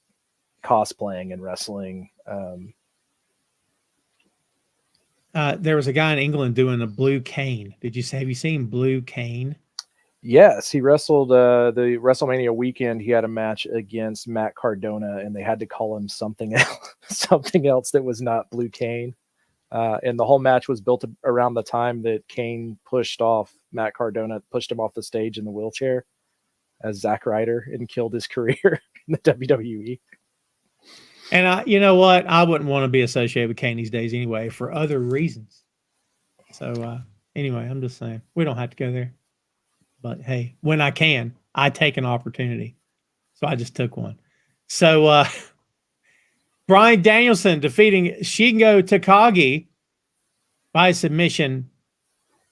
cosplaying and wrestling. There was a guy in England doing a blue cane. Have you seen Blue Cane? Yes, he wrestled the WrestleMania weekend. He had a match against Matt Cardona, and they had to call him something else that was not Blue Cane. And the whole match was built around the time that Kane pushed him off the stage in the wheelchair as Zack Ryder and killed his career in the WWE. And you know what? I wouldn't want to be associated with Kane these days anyway, for other reasons. So anyway, I'm just saying we don't have to go there. But hey, when I can, I take an opportunity. So I just took one. So Bryan Danielson defeating Shingo Takagi by submission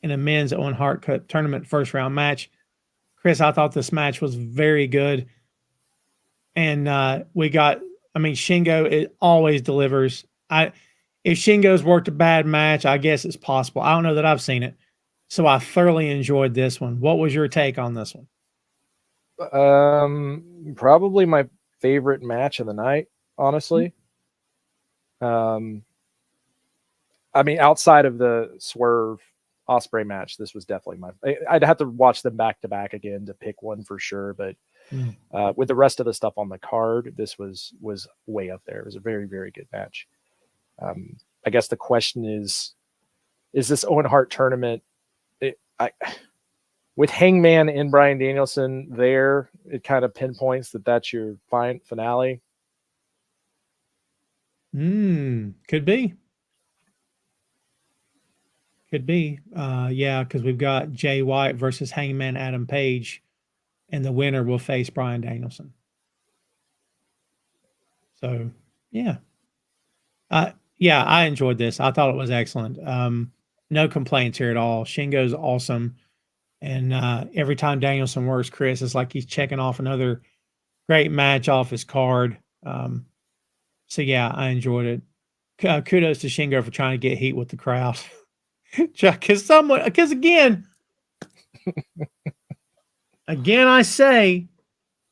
in a men's Owen Hart Cup tournament first round match. Chris, I thought this match was very good. And Shingo, it always delivers. If Shingo's worked a bad match, I guess it's possible. I don't know that I've seen it. So I thoroughly enjoyed this one. What was your take on this one? Probably my favorite match of the night, honestly. I mean, outside of the Swerve Ospreay match, this was definitely I'd have to watch them back to back again to pick one for sure. But with the rest of the stuff on the card, this was way up there. It was a very, very good match. I guess the question is this Owen Hart tournament? With Hangman and Bryan Danielson there, it kind of pinpoints that's your finale. Could be. Yeah, because we've got Jay White versus Hangman Adam Page, and the winner will face Bryan Danielson. So, yeah. I enjoyed this. I thought it was excellent. No complaints here at all. Shingo's awesome. And every time Danielson works, Chris, it's like he's checking off another great match off his card. So, yeah, I enjoyed it. Kudos to Shingo for trying to get heat with the crowd. Because again, I say,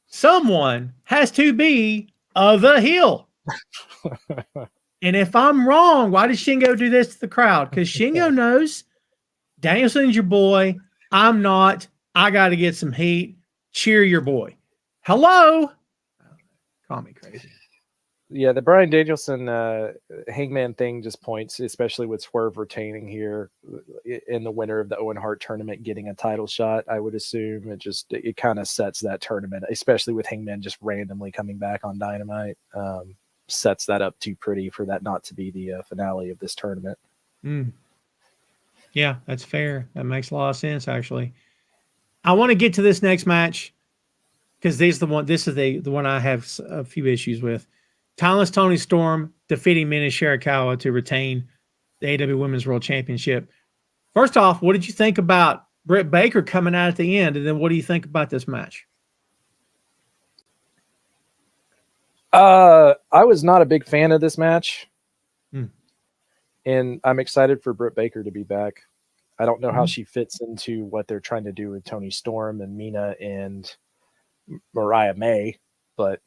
someone has to be the heel. And if I'm wrong, why did Shingo do this to the crowd? Because Shingo knows Danielson's your boy. I'm not. I got to get some heat. Cheer your boy. Hello. Call me crazy. Yeah, the Bryan Danielson Hangman thing just points, especially with Swerve retaining here in the winner of the Owen Hart tournament getting a title shot. I would assume it kind of sets that tournament, especially with Hangman just randomly coming back on Dynamite. Sets that up too pretty for that not to be the finale of this tournament. Yeah, that's fair. That makes a lot of sense, actually. I want to get to this next match because this is the one I have a few issues with. Timeless Tony Storm defeating Mina Shirakawa to retain the AEW Women's World Championship. First off, what did you think about Britt Baker coming out at the end? And then what do you think about this match? I was not a big fan of this match. And I'm excited for Britt Baker to be back. I don't know how she fits into what they're trying to do with Tony Storm and Mina and Mariah May, but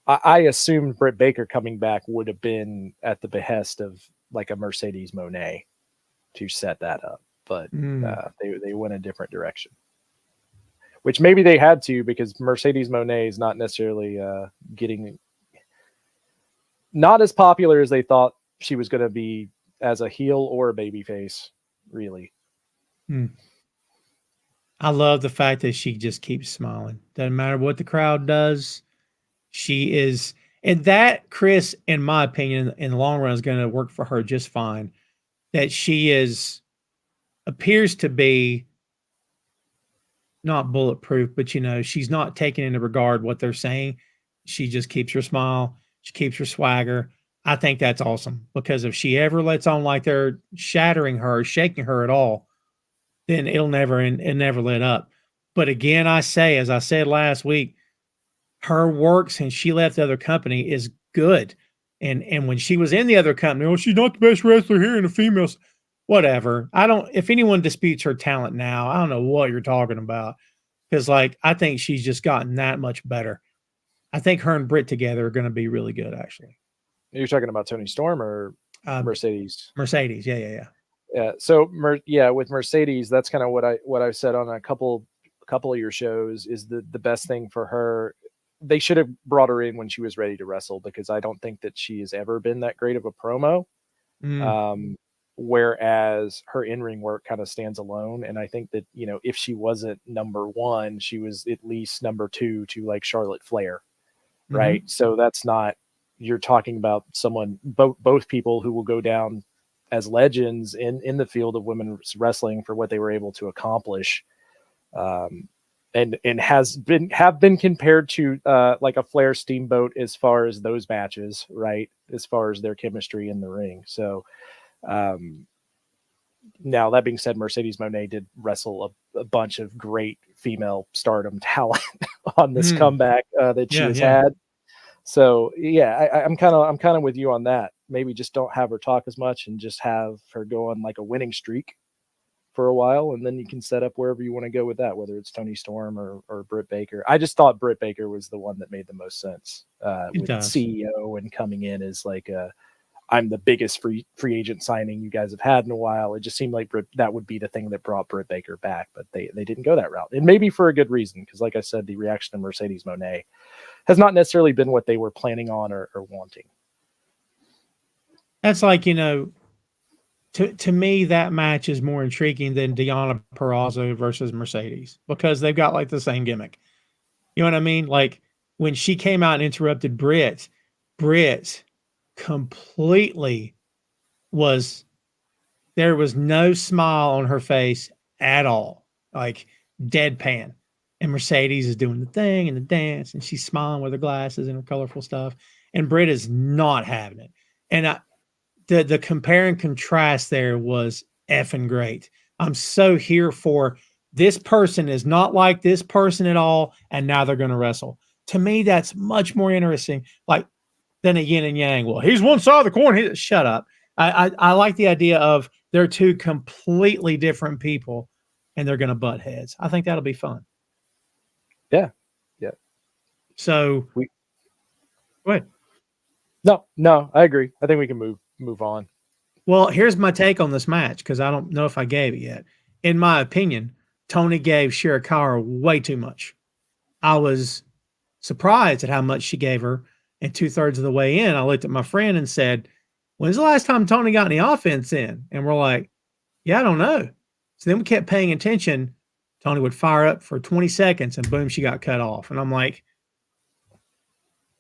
I assumed Britt Baker coming back would have been at the behest of like a Mercedes Moné to set that up, but they went a different direction. which maybe they had to because Mercedes Moné is not necessarily getting not as popular as they thought she was going to be as a heel or a baby face, really. I love the fact that she just keeps smiling. Doesn't matter what the crowd does. She is, and that, Chris, in my opinion, in the long run, is going to work for her just fine. That she appears to be not bulletproof, but she's not taking into regard what they're saying. She just keeps her smile. She keeps her swagger. I think that's awesome because if she ever lets on like they're shattering her, shaking her at all, then it never let up. But again, I say, as I said last week, her work since she left the other company is good. And when she was in the other company, well, she's not the best wrestler here in the females. Whatever. If anyone disputes her talent now, I don't know what you're talking about. Because I think she's just gotten that much better. I think her and Britt together are going to be really good, actually. You're talking about Toni Storm or Mercedes? Mercedes, yeah. Yeah. So, with Mercedes, that's kind of what I've said on a couple of your shows. Is the best thing for her? They should have brought her in when she was ready to wrestle because I don't think that she has ever been that great of a promo. Whereas her in-ring work kind of stands alone. And I think that, if she wasn't number one, she was at least number two to like Charlotte Flair. Right. So that's not, you're talking about someone, both people who will go down as legends in the field of women's wrestling for what they were able to accomplish. And have been compared to like a Flair Steamboat as far as those matches, right? As far as their chemistry in the ring. So, now that being said, Mercedes Moné did wrestle a bunch of great female stardom talent on this comeback that she has had. So I'm kind of with you on that. Maybe just don't have her talk as much and just have her go on like a winning streak for a while, and then you can set up wherever you want to go with that, whether it's Toni Storm or Britt Baker. I just thought Britt Baker was the one that made the most sense with CEO and coming in as like I'm the biggest free agent signing you guys have had in a while. It just seemed like that would be the thing that brought Britt Baker back, but they didn't go that route. And maybe for a good reason, because like I said, the reaction to Mercedes Moné has not necessarily been what they were planning on or wanting. That's like, to me, that match is more intriguing than Deonna Purrazzo versus Mercedes because they've got like the same gimmick. You know what I mean? Like when she came out and interrupted Britt completely there was no smile on her face at all, like deadpan. And Mercedes is doing the thing and the dance, and she's smiling with her glasses and her colorful stuff. And Britt is not having it. And the compare and contrast there was effing great. I'm so here for this person is not like this person at all, and now they're going to wrestle. To me, that's much more interesting. Like than a yin and yang. Well, he's one side of the coin. Shut up. I like the idea of they're two completely different people, and they're going to butt heads. I think that'll be fun. Yeah. So go ahead. No, I agree. I think we can move on. Well, here's my take on this match because I don't know if I gave it yet. In my opinion, Toni gave Shirakawa way too much. I was surprised at how much she gave her, and 2/3 of the way in, I looked at my friend and said, "When's the last time Toni got any offense in?" And we're like, "Yeah, I don't know." So then we kept paying attention. Toni would fire up for 20 seconds, and boom, she got cut off. And I'm like,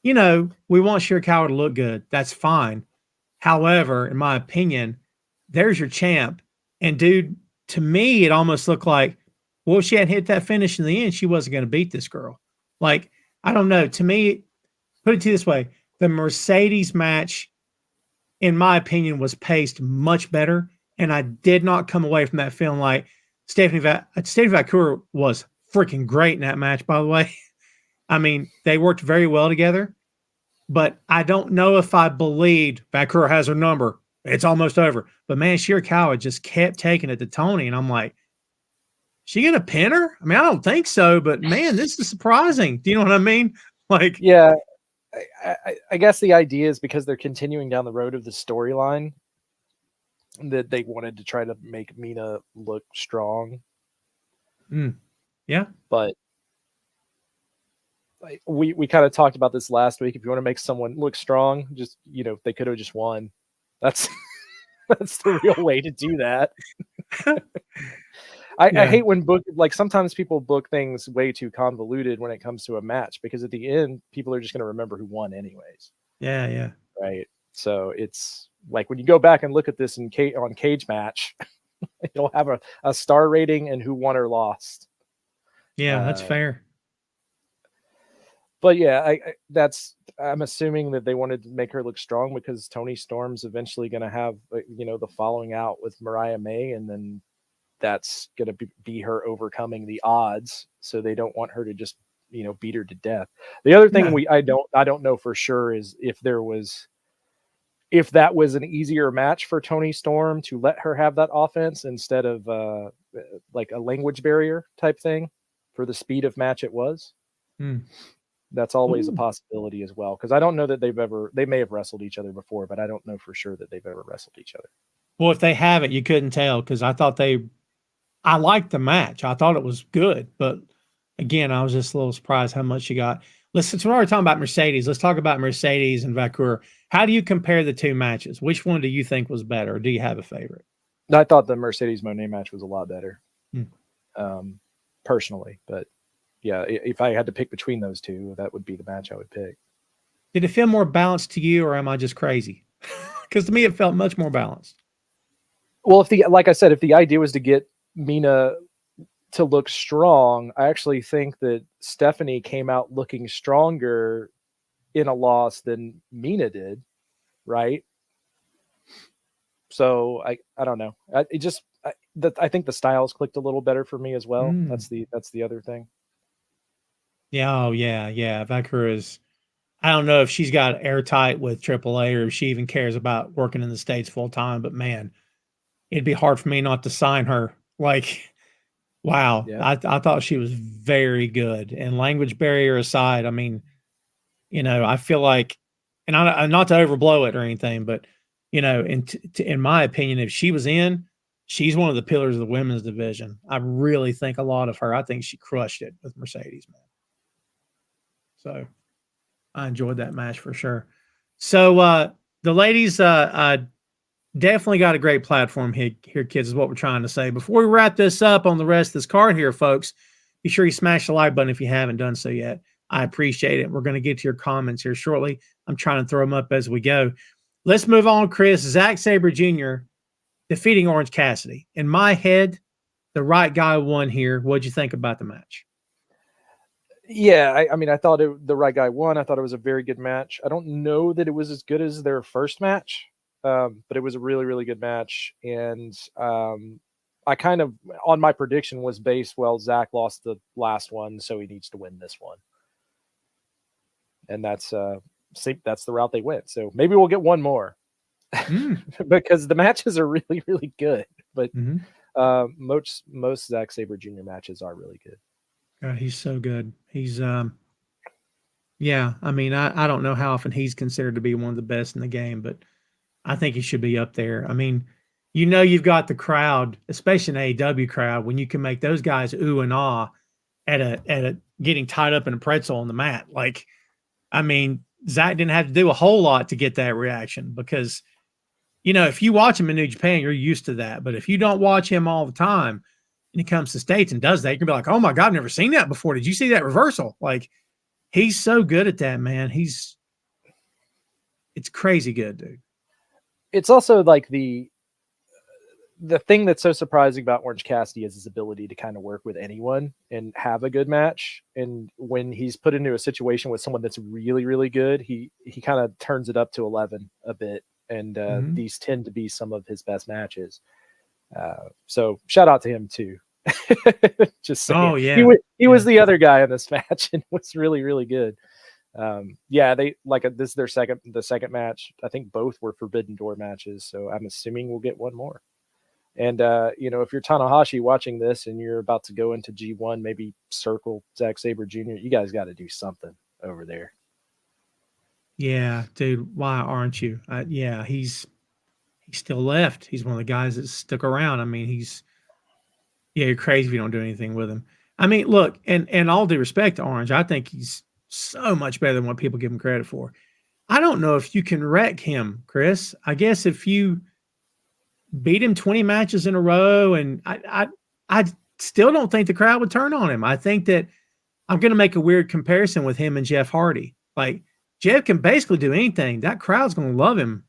we want Shirakawa to look good. That's fine. However, in my opinion, there's your champ. And dude, to me, it almost looked like, well, if she hadn't hit that finish in the end, she wasn't going to beat this girl. Like, I don't know. To me, put it to you this way, the Mercedes match, in my opinion, was paced much better. And I did not come away from that feeling like Stephanie Vacour was freaking great in that match, by the way. I mean, they worked very well together. But I don't know if I believed Vacour has her number. It's almost over. But man, Shirakawa just kept taking it to Toni. And I'm like, she going to pin her? I mean, I don't think so. But man, this is surprising. Do you know what I mean? Like, yeah, I guess the idea is because they're continuing down the road of the storyline that they wanted to try to make Mina look strong. Yeah. But we kind of talked about this last week. If you want to make someone look strong, just they could have just won. That's that's the real way to do that. I hate when sometimes people book things way too convoluted when it comes to a match, because at the end people are just going to remember who won anyways. Yeah. Right. So it's like when you go back and look at this on Cage Match, it'll have a star rating and who won or lost. Yeah, that's fair. But yeah, I'm assuming that they wanted to make her look strong because Toni Storm's eventually going to have the following out with Mariah May, and then that's going to be her overcoming the odds. So they don't want her to just beat her to death. The other thing I don't know for sure is if that was an easier match for Toni Storm to let her have that offense instead of like a language barrier type thing for the speed of match it was. That's always a possibility as well, because I don't know that they may have wrestled each other before, but I don't know for sure that they've ever wrestled each other. Well, if they haven't, you couldn't tell, because I liked the match. I thought it was good, but again, I was just a little surprised how much she got. Since we're already talking about Mercedes, let's talk about Mercedes and Vancouver. How do you compare the two matches? Which one do you think was better? Or do you have a favorite? I thought the Mercedes Moné match was a lot better, personally. But yeah, if I had to pick between those two, that would be the match I would pick. Did it feel more balanced to you, or am I just crazy? Because to me, it felt much more balanced. Well, like I said, if the idea was to get Mina to look strong, I actually think that Stephanie came out looking stronger in a loss than Mina did, right? So I don't know. I think the styles clicked a little better for me as well. That's the other thing. Yeah, yeah. Vancouver is. I don't know if she's got airtight with AAA or if she even cares about working in the States full time. But man, it'd be hard for me not to sign her. Like, wow, yeah. I thought she was very good. And language barrier aside, I mean, I feel like, and I not to overblow it or anything, but in my opinion, if she was in, she's one of the pillars of the women's division. I really think a lot of her. I think she crushed it with Mercedes, man. So I enjoyed that match for sure. So the ladies definitely got a great platform here, kids, is what we're trying to say. Before we wrap this up on the rest of this card here, folks, be sure you smash the like button if you haven't done so yet. I appreciate it. We're going to get to your comments here shortly. I'm trying to throw them up as we go. Let's move on, Chris. Zack Sabre Jr. defeating Orange Cassidy. In my head, the right guy won here. What'd you think about the match? Yeah, I mean, I thought the right guy won. I thought it was a very good match. I don't know that it was as good as their first match, but it was a really, really good match. And I kind of, on my prediction, was based, well, Zack lost the last one, so he needs to win this one. And that's the route they went. So maybe we'll get one more because the matches are really, really good. But most Zack Sabre Jr. matches are really good. He's so good. He's, yeah, I mean, I don't know how often he's considered to be one of the best in the game, but I think he should be up there. I mean, you've got the crowd, especially an AEW crowd, when you can make those guys ooh and ah at a getting tied up in a pretzel on the mat. Like, I mean, Zack didn't have to do a whole lot to get that reaction because, if you watch him in New Japan, you're used to that. But if you don't watch him all the time and he comes to States and does that, you're going to be like, oh my God, I've never seen that before. Did you see that reversal? Like, he's so good at that, man. It's crazy good, dude. It's also like the thing that's so surprising about Orange Cassidy is his ability to kind of work with anyone and have a good match. And when he's put into a situation with someone that's really, really good, he kind of turns it up to 11 a bit. And these tend to be some of his best matches. So shout out to him too. Just saying. Oh yeah, he was the other guy in this match and was really, really good. They this is the second match. I think both were Forbidden Door matches, so I'm assuming we'll get one more. And if you're Tanahashi watching this and you're about to go into G1, maybe circle Zack Sabre Jr. You guys got to do something over there. Yeah, dude. Why aren't you? He's still left. He's one of the guys that stuck around. I mean, you're crazy if you don't do anything with him. I mean, look, and all due respect to Orange, I think he's so much better than what people give him credit for. I don't know if you can wreck him, Chris. I guess if you beat him 20 matches in a row, and I still don't think the crowd would turn on him. I think that I'm going to make a weird comparison with him and Jeff Hardy. Like, Jeff can basically do anything. That crowd's going to love him.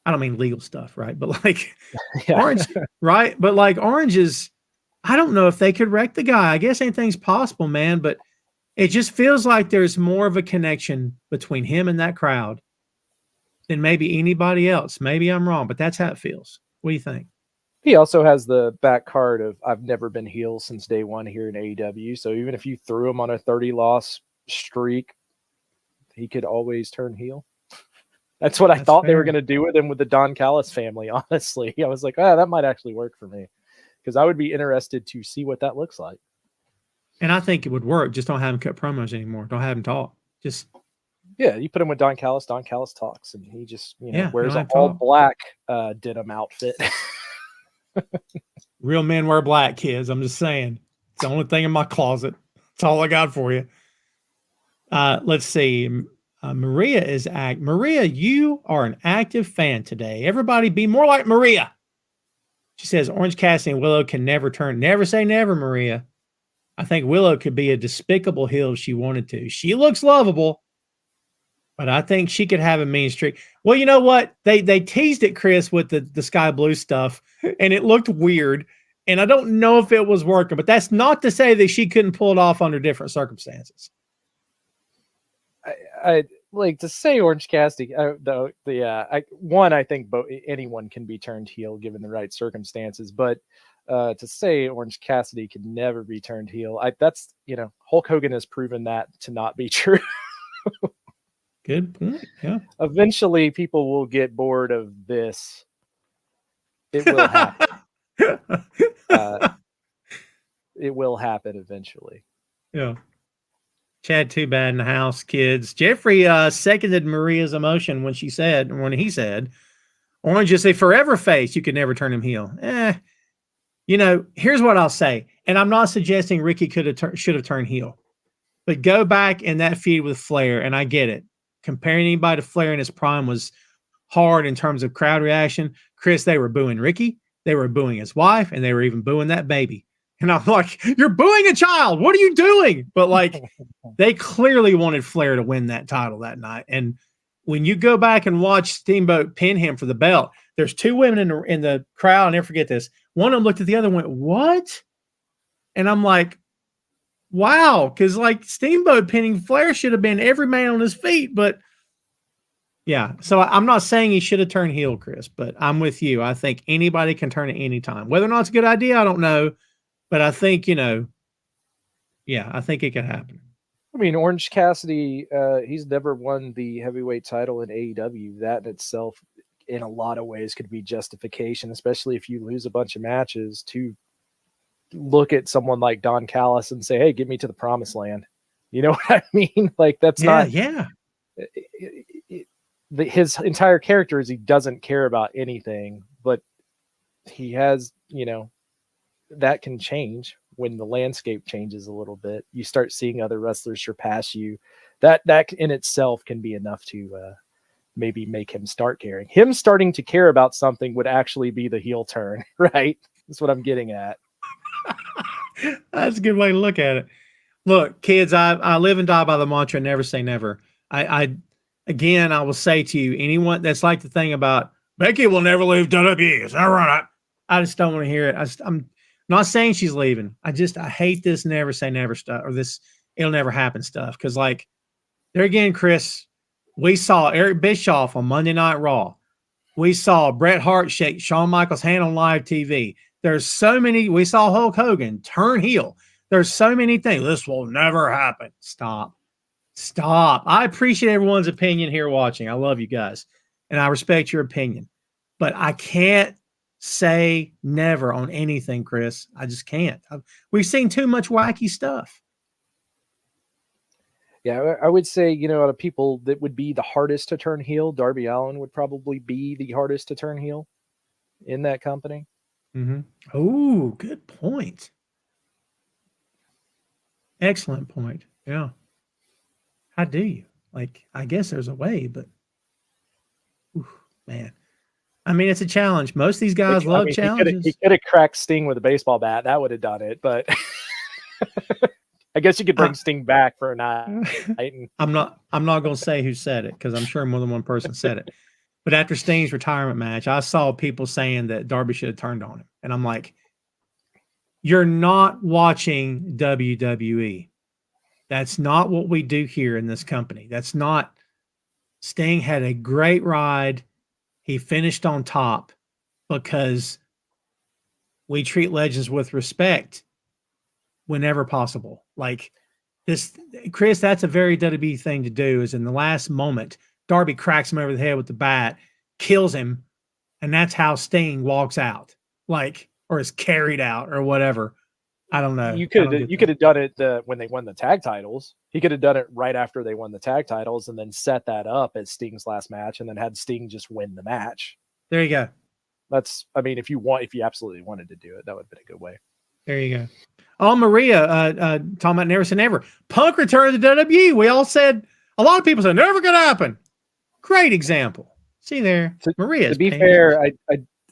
I don't mean legal stuff, right? But like Orange, right? But like Orange is, I don't know if they could wreck the guy. I guess anything's possible, man. But it just feels like there's more of a connection between him and that crowd than maybe anybody else. Maybe I'm wrong, but that's how it feels. What do you think? He also has the back card of I've never been heel since day one here in AEW. So even if you threw him on a 30-loss streak, he could always turn heel. That's what I thought they were going to do with him with the Don Callis family, honestly. I was like, that might actually work for me, because I would be interested to see what that looks like. And I think it would work. Just don't have him cut promos anymore. Don't have him talk. Just you put him with Don Callis talks, and he just wears an all black denim outfit. Real men wear black, kids. I'm just saying. It's the only thing in my closet. That's all I got for you. Let's see. Maria is Maria, you are an active fan today. Everybody be more like Maria. She says Orange Cassidy and Willow can never turn. Never say never, Maria. I think Willow could be a despicable heel if she wanted to. She looks lovable, but I think she could have a mean streak. Well, you know what? They teased it, Chris, with the sky blue stuff, and it looked weird. And I don't know if it was working, but that's not to say that she couldn't pull it off under different circumstances. I like to say Orange Cassidy. I think anyone can be turned heel given the right circumstances, but to say Orange Cassidy could never be turned heel, that's Hulk Hogan has proven that to not be true. Good point. Yeah. Eventually, people will get bored of this. It will happen. It will happen eventually. Yeah. Chad Too Bad in the house, kids. Jeffrey seconded Maria's emotion when he said, Orange is a forever face. You could never turn him heel. Here's what I'll say. And I'm not suggesting Ricky should have turned heel. But go back in that feud with Flair, and I get it. Comparing anybody to Flair in his prime was hard in terms of crowd reaction. Chris, they were booing Ricky. They were booing his wife, and they were even booing that baby. And I'm like, you're booing a child. What are you doing? But like, they clearly wanted Flair to win that title that night. And when you go back and watch Steamboat pin him for the belt, there's two women in the crowd. I'll never forget this. One of them looked at the other and went, what? And I'm like, wow. Because like Steamboat pinning Flair should have been every man on his feet. But yeah, so I'm not saying he should have turned heel, Chris, but I'm with you. I think anybody can turn at any time. Whether or not it's a good idea, I don't know. But I think, I think it could happen. I mean, Orange Cassidy, he's never won the heavyweight title in AEW. That in itself, in a lot of ways, could be justification, especially if you lose a bunch of matches, to look at someone like Don Callis and say, hey, get me to the promised land. You know what I mean? Like, that's not... Yeah. His entire character is he doesn't care about anything, but he has, that can change when the landscape changes a little bit. You start seeing other wrestlers surpass you. That in itself can be enough to maybe make him start caring. Him starting to care about something would actually be the heel turn, right? That's what I'm getting at. That's a good way to look at it. Look, kids, I live and die by the mantra, never say never. I will say to you, anyone that's like the thing about Becky will never leave WWE. Is that right? I just don't want to hear it. I'm not saying she's leaving. I hate this never say never stuff, or this it'll never happen stuff. Because like there again, Chris, we saw Eric Bischoff on Monday Night Raw. We saw Bret Hart shake Shawn Michaels' hand on live TV. There's so many. We saw Hulk Hogan turn heel. There's so many things. This will never happen. Stop. I appreciate everyone's opinion here watching. I love you guys, and I respect your opinion. But I can't say never on anything, Chris. I just can't. We've seen too much wacky stuff. Yeah, I would say, out of people that would be the hardest to turn heel, Darby Allin would probably be the hardest to turn heel in that company. Mm-hmm. Oh, good point. Excellent point. Yeah. How do you? Like, I guess there's a way, but man. I mean, it's a challenge. Most of these guys love challenges. He could have cracked Sting with a baseball bat. That would have done it. But I guess you could bring Sting back for a night. I'm not going to say who said it because I'm sure more than one person said it. But after Sting's retirement match, I saw people saying that Darby should have turned on him, and I'm like, you're not watching WWE. That's not what we do here in this company. That's not. Sting had a great ride. He finished on top because we treat legends with respect whenever possible. Like this, Chris, that's a very WWE thing to do, is in the last moment, Darby cracks him over the head with the bat, kills him, and that's how Sting walks out, like, or is carried out or whatever. I don't know. You could have done it when they won the tag titles. He could have done it right after they won the tag titles and then set that up as Sting's last match and then had Sting just win the match. There you go. That's, I mean, if you absolutely wanted to do it, that would have been a good way. There you go. Oh, Maria, talking about Never Say Never. Punk returned to WWE. We all said, a lot of people said, never gonna happen. Great example. See there, Maria. To be fair,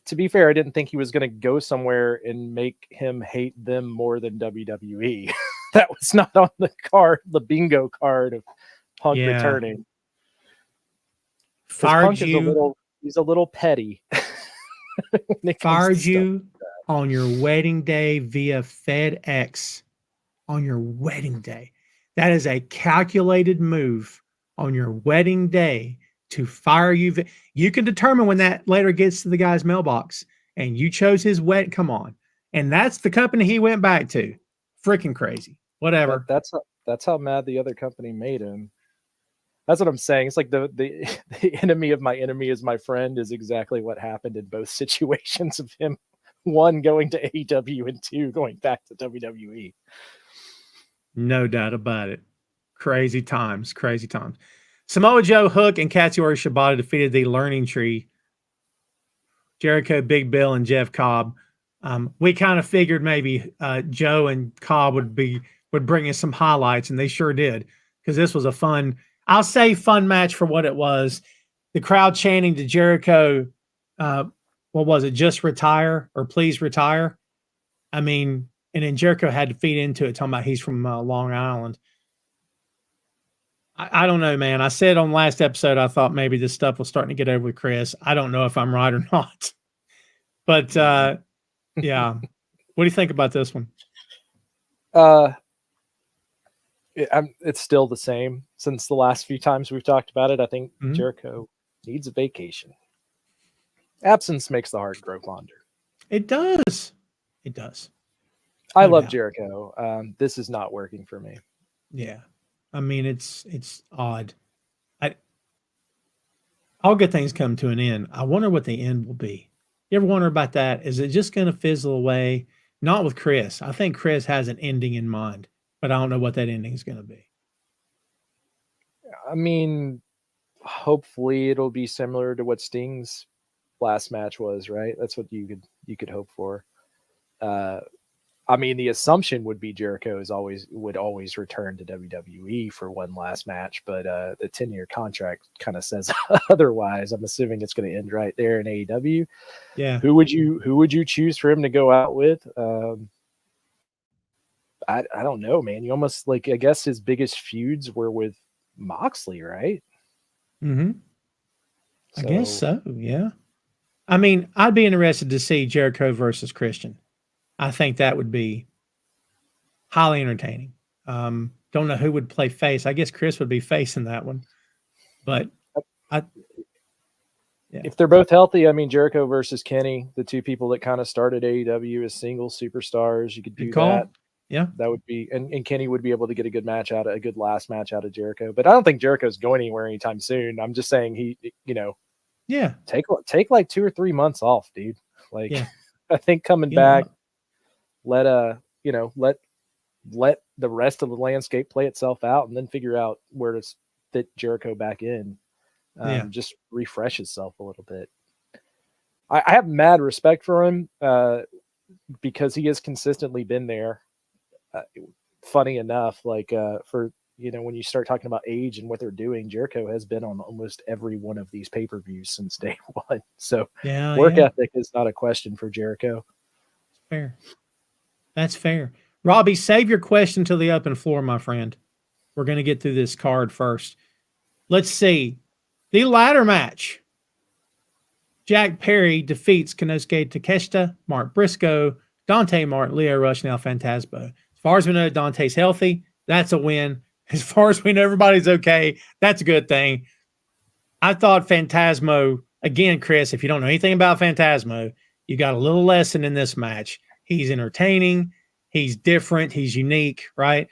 to be fair, I didn't think he was going to go somewhere and make him hate them more than WWE. That was not on the card, the bingo card of Punk returning. Fired you. He's a little petty. Fired you on your wedding day via FedEx on your wedding day. That is a calculated move on your wedding day to fire you. You can determine when that later gets to the guy's mailbox, and you chose his wedding. Come on. And that's the company he went back to. Freaking crazy. Whatever. That's how mad the other company made him. That's what I'm saying. It's like the enemy of my enemy is my friend is exactly what happened in both situations of him. One going to AEW and two going back to WWE. No doubt about it. Crazy times. Crazy times. Samoa Joe, Hook, and Katsuyori Shibata defeated the Learning Tree. Jericho, Big Bill, and Jeff Cobb. We kind of figured maybe Joe and Cobb would bring us some highlights, and they sure did, because this was a fun, I'll say fun match for what it was. The crowd chanting to Jericho, what was it, just retire or please retire? I mean, and then Jericho had to feed into it, talking about he's from Long Island. I don't know, man. I said on last episode, I thought maybe this stuff was starting to get over with Chris. I don't know if I'm right or not. But, yeah. What do you think about this one? It's still the same since the last few times we've talked about it. I think Jericho needs a vacation. Absence makes the heart grow fonder. It does. It does. I love Jericho. This is not working for me. Yeah. I mean, it's odd. All good things come to an end. I wonder what the end will be. You ever wonder about that? Is it just going to fizzle away? Not with Chris. I think Chris has an ending in mind, but I don't know what that ending is going to be. I mean, hopefully it'll be similar to what Sting's last match was, right? That's what you could hope for. I mean, the assumption would be Jericho would always return to WWE for one last match, but the 10-year contract kind of says otherwise. I'm assuming it's going to end right there in AEW. Yeah. Who would you choose for him to go out with? I don't know, man. You almost I guess his biggest feuds were with Moxley, right? Mm-hmm. I guess so. Yeah. I mean, I'd be interested to see Jericho versus Christian. I think that would be highly entertaining. Don't know who would play face. I guess Chris would be face in that one. But if they're both healthy, I mean, Jericho versus Kenny, the two people that kind of started AEW as single superstars, you could do that. Yeah. That would be, and Kenny would be able to get a good last match out of Jericho. But I don't think Jericho's going anywhere anytime soon. I'm just saying take like 2 or 3 months off, dude. I think coming back, let the rest of the landscape play itself out and then figure out where to fit Jericho back in. Just refresh itself a little bit. I have mad respect for him because he has consistently been there. Funny enough, for when you start talking about age and what they're doing, Jericho has been on almost every one of these pay-per-views since day one. So work ethic is not a question for Jericho. Fair. That's fair. Robbie, save your question till the open floor, my friend. We're going to get through this card first. Let's see. The ladder match. Jack Perry defeats Konosuke Takeshita, Mark Briscoe, Dante Martin, Leo Rush, and El Phantasmo. As far as we know, Dante's healthy. That's a win. As far as we know, everybody's okay. That's a good thing. I thought Phantasmo, again, Chris, if you don't know anything about Phantasmo, you got a little lesson in this match. He's entertaining. He's different. He's unique, right?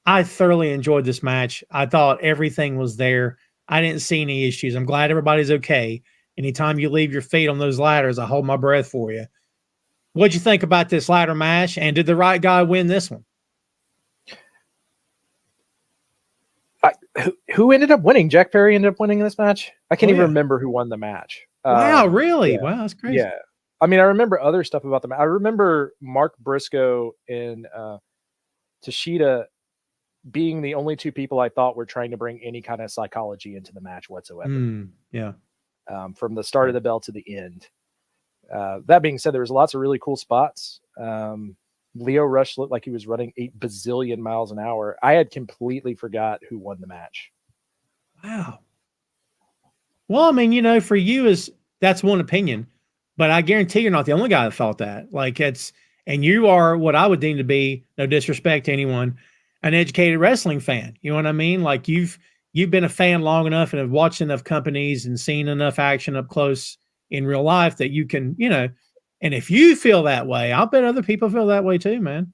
I thoroughly enjoyed this match. I thought everything was there. I didn't see any issues. I'm glad everybody's okay. Anytime you leave your feet on those ladders, I hold my breath for you. What'd you think about this ladder match? And did the right guy win this one? Who ended up winning? Jack Perry ended up winning this match? I can't even remember who won the match. Wow, really? Yeah. Wow, that's crazy. Yeah. I mean, I remember other stuff about the match. I remember Mark Briscoe and Tashida being the only two people I thought were trying to bring any kind of psychology into the match whatsoever. Yeah. From the start of the bell to the end. That being said, there was lots of really cool spots. Leo Rush looked like he was running 8 bazillion miles an hour. I had completely forgot who won the match. Wow. Well, I mean, for you that's one opinion, but I guarantee you're not the only guy that thought that. And you are what I would deem to be, no disrespect to anyone, an educated wrestling fan. You know what I mean? Like you've been a fan long enough and have watched enough companies and seen enough action up close in real life that you can, and if you feel that way, I'll bet other people feel that way too, man.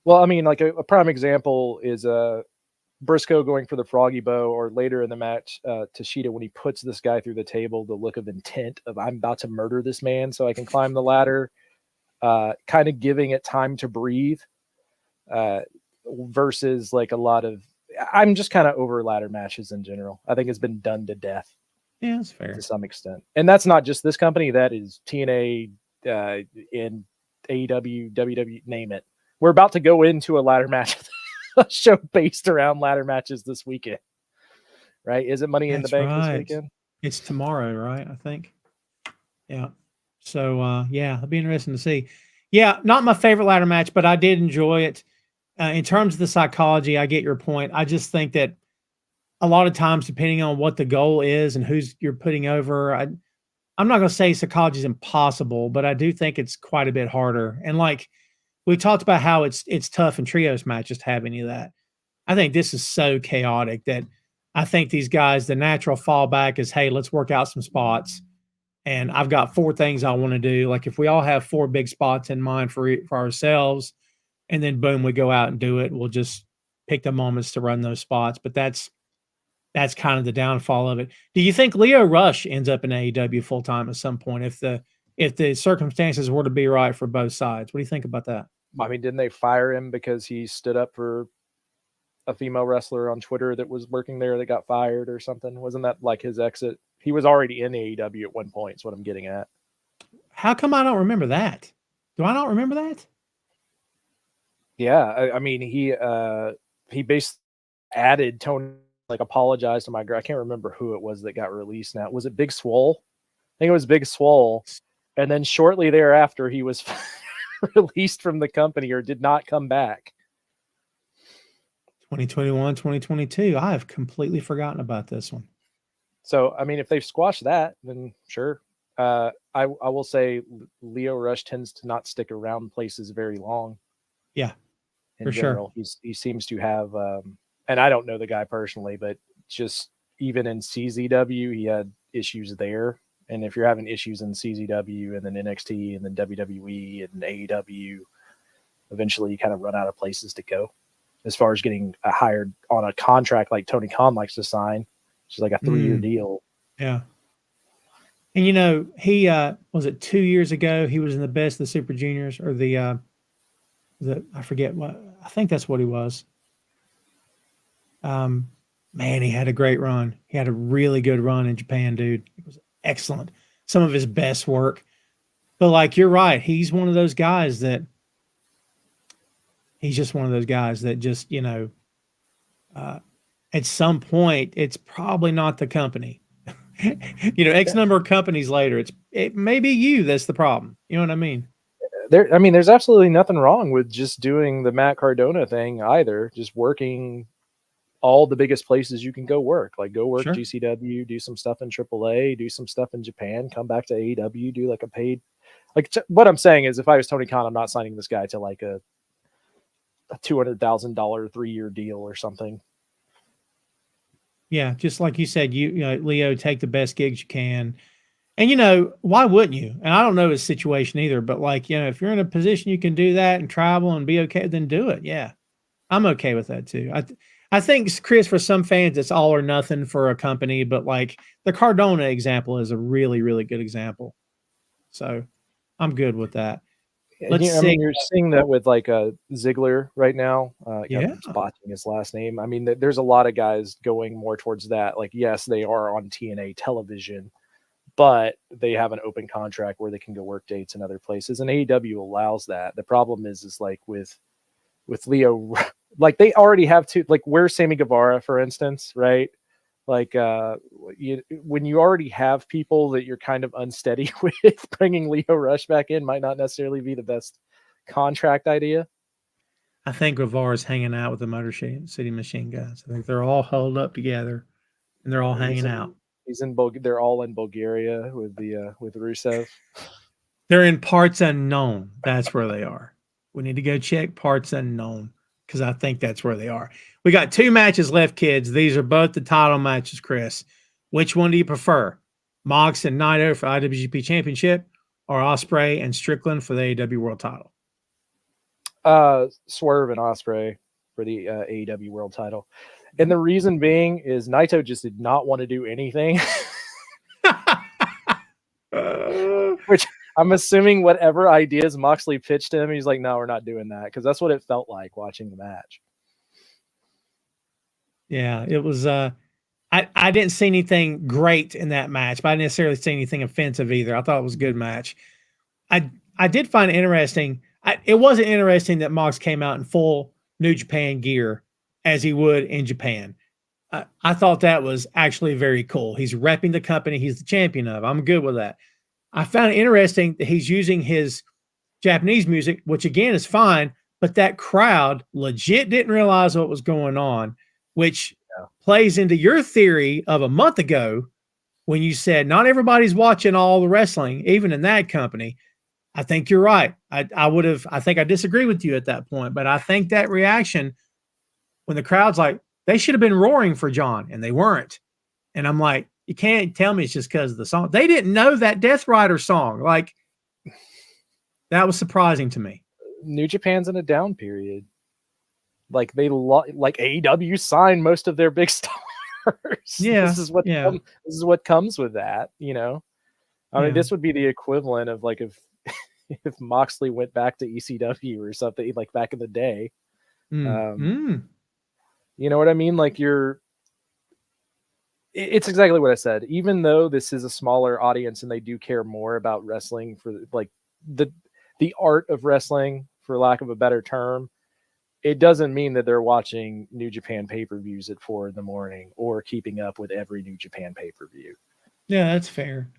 Well, I mean, like a prime example is Briscoe going for the froggy bow, or later in the match, Tashida, when he puts this guy through the table, the look of intent of I'm about to murder this man so I can climb the ladder, kind of giving it time to breathe, versus like a lot of, I'm just kind of over ladder matches in general. I think it's been done to death. Yeah, that's fair to some extent. And that's not just this company. That is TNA, in AEW, WWE, name it. We're about to go into a ladder match, a show based around ladder matches this weekend. Right? Is it Money in the Bank this weekend? It's tomorrow, right? I think. Yeah. So, it'll be interesting to see. Yeah, not my favorite ladder match, but I did enjoy it. In terms of the psychology, I get your point. I just think that a lot of times, depending on what the goal is and who's you're putting over, I'm not going to say psychology is impossible, but I do think it's quite a bit harder. And like we talked about how it's tough in trios matches to have any of that. I think this is so chaotic that I think these guys, the natural fallback is, hey, let's work out some spots. And I've got 4 things I want to do. Like if we all have 4 big spots in mind for ourselves, and then boom, we go out and do it. We'll just pick the moments to run those spots. But that's kind of the downfall of it. Do you think Leo Rush ends up in AEW full time at some point if the circumstances were to be right for both sides? What do you think about that? I mean, didn't they fire him because he stood up for a female wrestler on Twitter that was working there that got fired or something? Wasn't that like his exit? He was already in AEW at one point. Is what I'm getting at. How come I don't remember that? Do I not remember that? Yeah, I mean, he basically added Tony, like apologized to my girl. I can't remember who it was that got released now. Was it Big Swole? I think it was Big Swole. And then shortly thereafter, he was released from the company or did not come back. 2021, 2022. I have completely forgotten about this one. So, I mean, if they've squashed that, then sure. I will say Leo Rush tends to not stick around places very long. Yeah, in general. Sure. He seems to have, and I don't know the guy personally, but just even in CZW, he had issues there. And if you're having issues in CZW and then NXT and then WWE and AEW, eventually you kind of run out of places to go as far as getting hired on a contract like Tony Khan likes to sign, which is like a 3-year deal. Yeah. And, he, was it 2 years ago? He was in the Best of the Super Juniors or I forget what, I think that's what he was. Man, he had a great run. He had a really good run in Japan, dude. It was excellent. Some of his best work. But like, you're right. He's one of those guys that just, at some point, it's probably not the company. X number of companies later, it may be you that's the problem. You know what I mean? There's absolutely nothing wrong with just doing the Matt Cardona thing either. Just working all the biggest places you can go work. Like go work Sure. GCW, do some stuff in AAA, do some stuff in Japan, come back to AEW, do like a paid. Like what I'm saying is, if I was Tony Khan, I'm not signing this guy to like a $200,000 3-year deal or something. Yeah, just like you said, Leo, take the best gigs you can. And why wouldn't you? And I don't know his situation either, but like, if you're in a position you can do that and travel and be okay, then do it. Yeah. I'm okay with that too. I think, Chris, for some fans, it's all or nothing for a company, but like the Cardona example is a really, really good example. So I'm good with that. Let's see. You're seeing that with like Ziggler right now. Yeah. I'm spotting his last name. I mean, there's a lot of guys going more towards that. Like, yes, they are on TNA television, but they have an open contract where they can go work dates in other places, and AEW allows that. The problem is like with Leo, like they already have two. Like, where's Sammy Guevara, for instance, right? Like, when you already have people that you're kind of unsteady with, bringing Leo Rush back in might not necessarily be the best contract idea. I think Guevara's hanging out with the Motor City Machine Guys. I think they're all huddled up together, and they're all hanging out. They're all in Bulgaria with Rusev. They're in Parts Unknown. That's where they are. We need to go check Parts Unknown, because I think that's where they are. We got 2 matches left, kids. These are both the title matches, Chris. Which one do you prefer? Mox and Naito for IWGP Championship, or Ospreay and Strickland for the AEW World Title? Swerve and Ospreay for the AEW World Title. And the reason being is Naito just did not want to do anything. Which I'm assuming whatever ideas Moxley pitched him, he's like, no, we're not doing that. Because that's what it felt like watching the match. Yeah, it was. I didn't see anything great in that match, but I didn't necessarily see anything offensive either. I thought it was a good match. I did find it interesting. It wasn't interesting that Mox came out in full New Japan gear as he would in Japan. I thought that was actually very cool. He's repping the company he's the champion of. I'm good with that. I found it interesting that he's using his Japanese music, which again is fine, but that crowd legit didn't realize what was going on, which plays into your theory of a month ago when you said not everybody's watching all the wrestling, even in that company. I think you're right. I think I disagree with you at that point, but I think that reaction when the crowd's like, they should have been roaring for John, and they weren't. And I'm like, you can't tell me it's just because of the song. They didn't know that Death Rider song. Like, that was surprising to me. New Japan's in a down period. Like like AEW signed most of their big stars. Yeah, this is what comes with that. I mean, this would be the equivalent of like if Moxley went back to ECW or something, like back in the day. You know what I mean? Like it's exactly what I said. Even though this is a smaller audience and they do care more about wrestling for like the art of wrestling, for lack of a better term, it doesn't mean that they're watching New Japan pay-per-views at 4 a.m. or keeping up with every New Japan pay-per-view. Yeah, that's fair.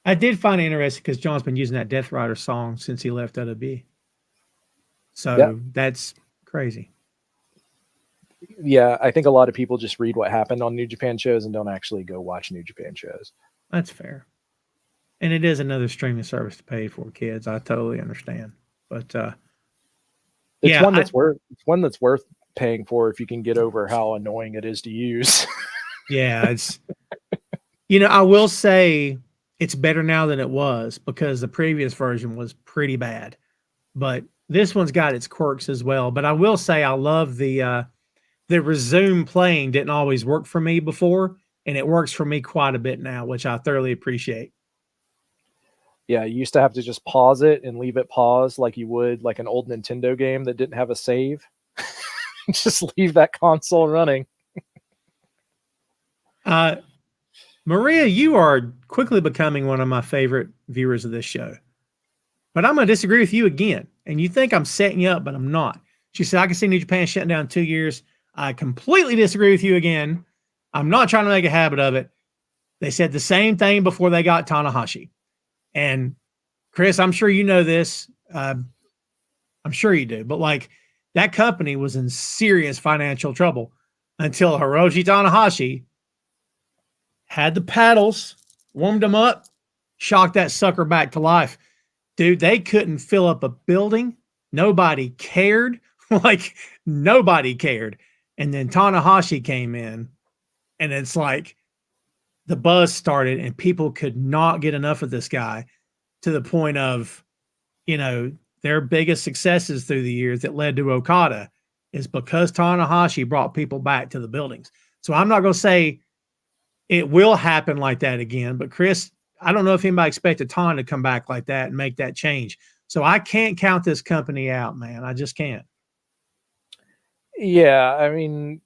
I did find it interesting because John's been using that Death Rider song since he left WWE. So that's crazy. Yeah, I think a lot of people just read what happened on New Japan shows and don't actually go watch New Japan shows. That's fair. And it is another streaming service to pay for, kids. I totally understand. But it's one that's worth paying for if you can get over how annoying it is to use. Yeah, it's I will say it's better now than it was because the previous version was pretty bad. But this one's got its quirks as well. But I will say I love the resume playing didn't always work for me before, and it works for me quite a bit now, which I thoroughly appreciate. Yeah, you used to have to just pause it and leave it paused like you would like an old Nintendo game that didn't have a save. Just leave that console running. Maria, you are quickly becoming one of my favorite viewers of this show. But I'm going to disagree with you again. And you think I'm setting you up, but I'm not. She said, I can see New Japan shutting down 2 years. I completely disagree with you again. I'm not trying to make a habit of it. They said the same thing before they got Tanahashi. And Chris, I'm sure you know this. I'm sure you do. But like that company was in serious financial trouble until Hiroshi Tanahashi had the paddles, warmed them up, shocked that sucker back to life. Dude, they couldn't fill up a building. Nobody cared. Like nobody cared. And then Tanahashi came in, and it's like the buzz started, and people could not get enough of this guy to the point of, you know, their biggest successes through the years that led to Okada is because Tanahashi brought people back to the buildings. So I'm not going to say it will happen like that again, but Chris, I don't know if anybody expected Tana to come back like that and make that change. So I can't count this company out, man. I just can't. Yeah, I mean,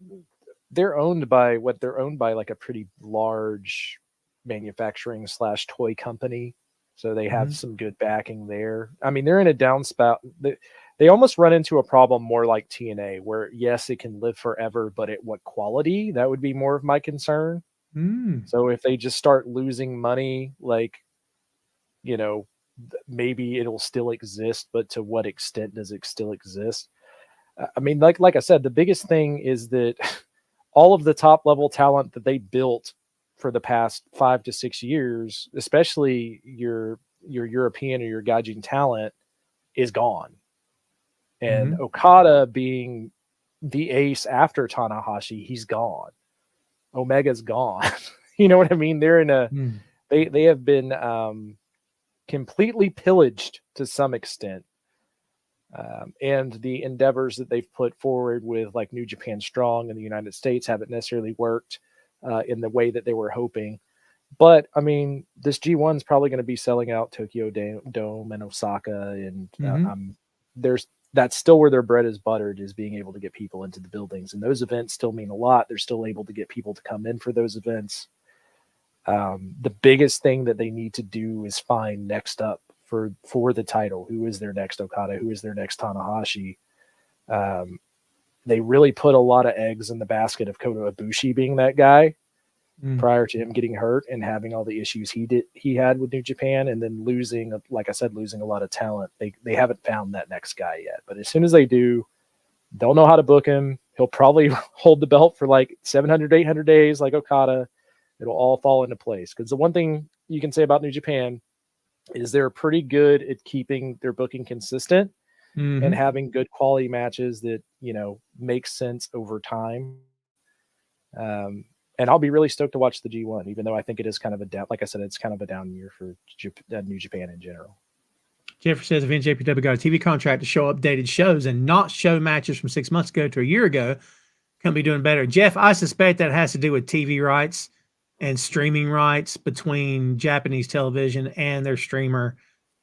they're owned by like a pretty large manufacturing / toy company. So they have some good backing there. I mean, they're in a downspout. They almost run into a problem more like TNA, where yes, it can live forever, but at what quality? That would be more of my concern. So if they just start losing money, like, you know, maybe it'll still exist, but to what extent does it still exist? I mean, like I said, the biggest thing is that all of the top level talent that they built for the past 5 to 6 years, especially your European or your Gaijin talent, is gone. And Okada being the ace after Tanahashi, he's gone. Omega's gone. You know what I mean? They're in a they have been completely pillaged to some extent. And the endeavors that they've put forward with like New Japan Strong in the United States haven't necessarily worked in the way that they were hoping. But I mean, this G1 is probably going to be selling out Tokyo Dome and Osaka, and that's still where their bread is buttered, is being able to get people into the buildings. And those events still mean a lot. They're still able to get people to come in for those events. The biggest thing that they need to do is find next up for the title. Who is their next Okada? Who is their next Tanahashi? They really put a lot of eggs in the basket of Kota Ibushi being that guy prior to him getting hurt and having all the issues he had with New Japan, and then losing, like I said, losing a lot of talent. They haven't found that next guy yet, but as soon as they do, they'll know how to book him. He'll probably hold the belt for like 700, 800 days like Okada. It'll all fall into place. Because the one thing you can say about New Japan is they're pretty good at keeping their booking consistent and having good quality matches that, you know, make sense over time. And I'll be really stoked to watch the G1, even though I think it is kind of a down, like I said, it's kind of a down year for New Japan in general. Jeffrey says if NJPW got a TV contract to show updated shows and not show matches from 6 months ago to a year ago, can be doing better. Jeff, I suspect that has to do with TV rights and streaming rights between Japanese television and their streamer,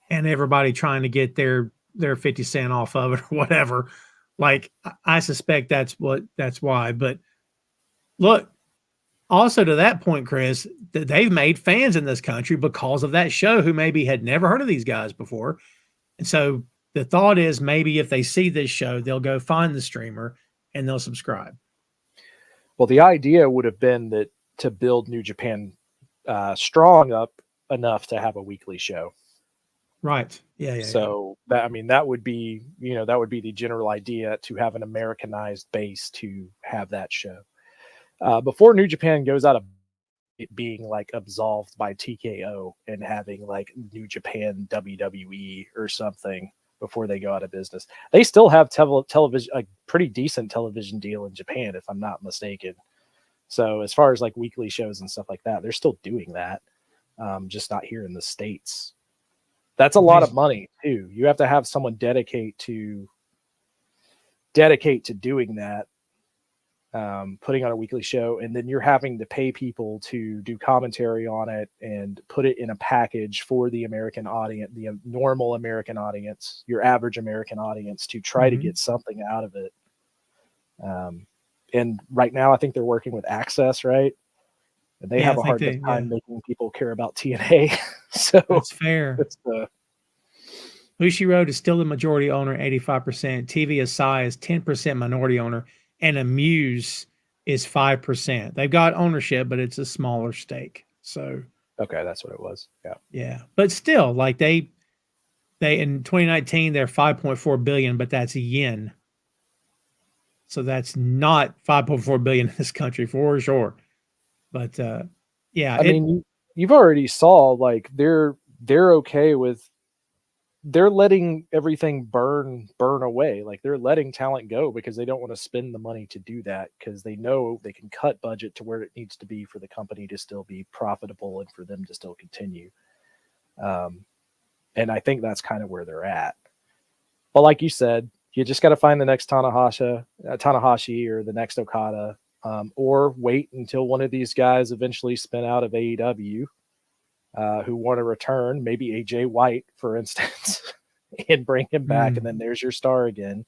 and everybody trying to get their 50 cent off of it or whatever. Like, I suspect that's why. But look, also to that point, Chris, they've made fans in this country because of that show who maybe had never heard of these guys before. And so the thought is maybe if they see this show, they'll go find the streamer and they'll subscribe. Well, the idea would have been that to build New Japan Strong up enough to have a weekly show. Right. Yeah. So that, I mean, that would be the general idea, to have an Americanized base to have that show. Before New Japan goes out of it being like absolved by TKO and having like New Japan WWE or something before they go out of business, they still have television, a pretty decent television deal in Japan, if I'm not mistaken. So as far as like weekly shows and stuff like that, they're still doing that, just not here in the States. That's a lot of money too. You have to have someone dedicate to doing that. Putting on a weekly show, and then you're having to pay people to do commentary on it and put it in a package for the American audience, the normal American audience, your average American audience, to try to get something out of it. And right now I think they're working with Access, right? And they have a hard time making people care about TNA. So that's fair. Bushiroad is still the majority owner, 85%. TV Asai is 10% minority owner and Amuse is 5%. They've got ownership, but it's a smaller stake. So Okay, that's what it was. Yeah. yeah, but still, like they in 2019 they're 5.4 billion, but that's yen. So that's not 5.4 billion in this country for sure. But yeah, I mean, you've already saw like they're okay with they're letting everything burn away. Like they're letting talent go because they don't want to spend the money to do that because they know they can cut budget to where it needs to be for the company to still be profitable and for them to still continue. And I think that's kind of where they're at. But like you said, you just got to find the next Tanahashi or the next Okada, or wait until one of these guys eventually spin out of AEW, who want to return, maybe AJ White, for instance, and bring him back. And then there's your star again.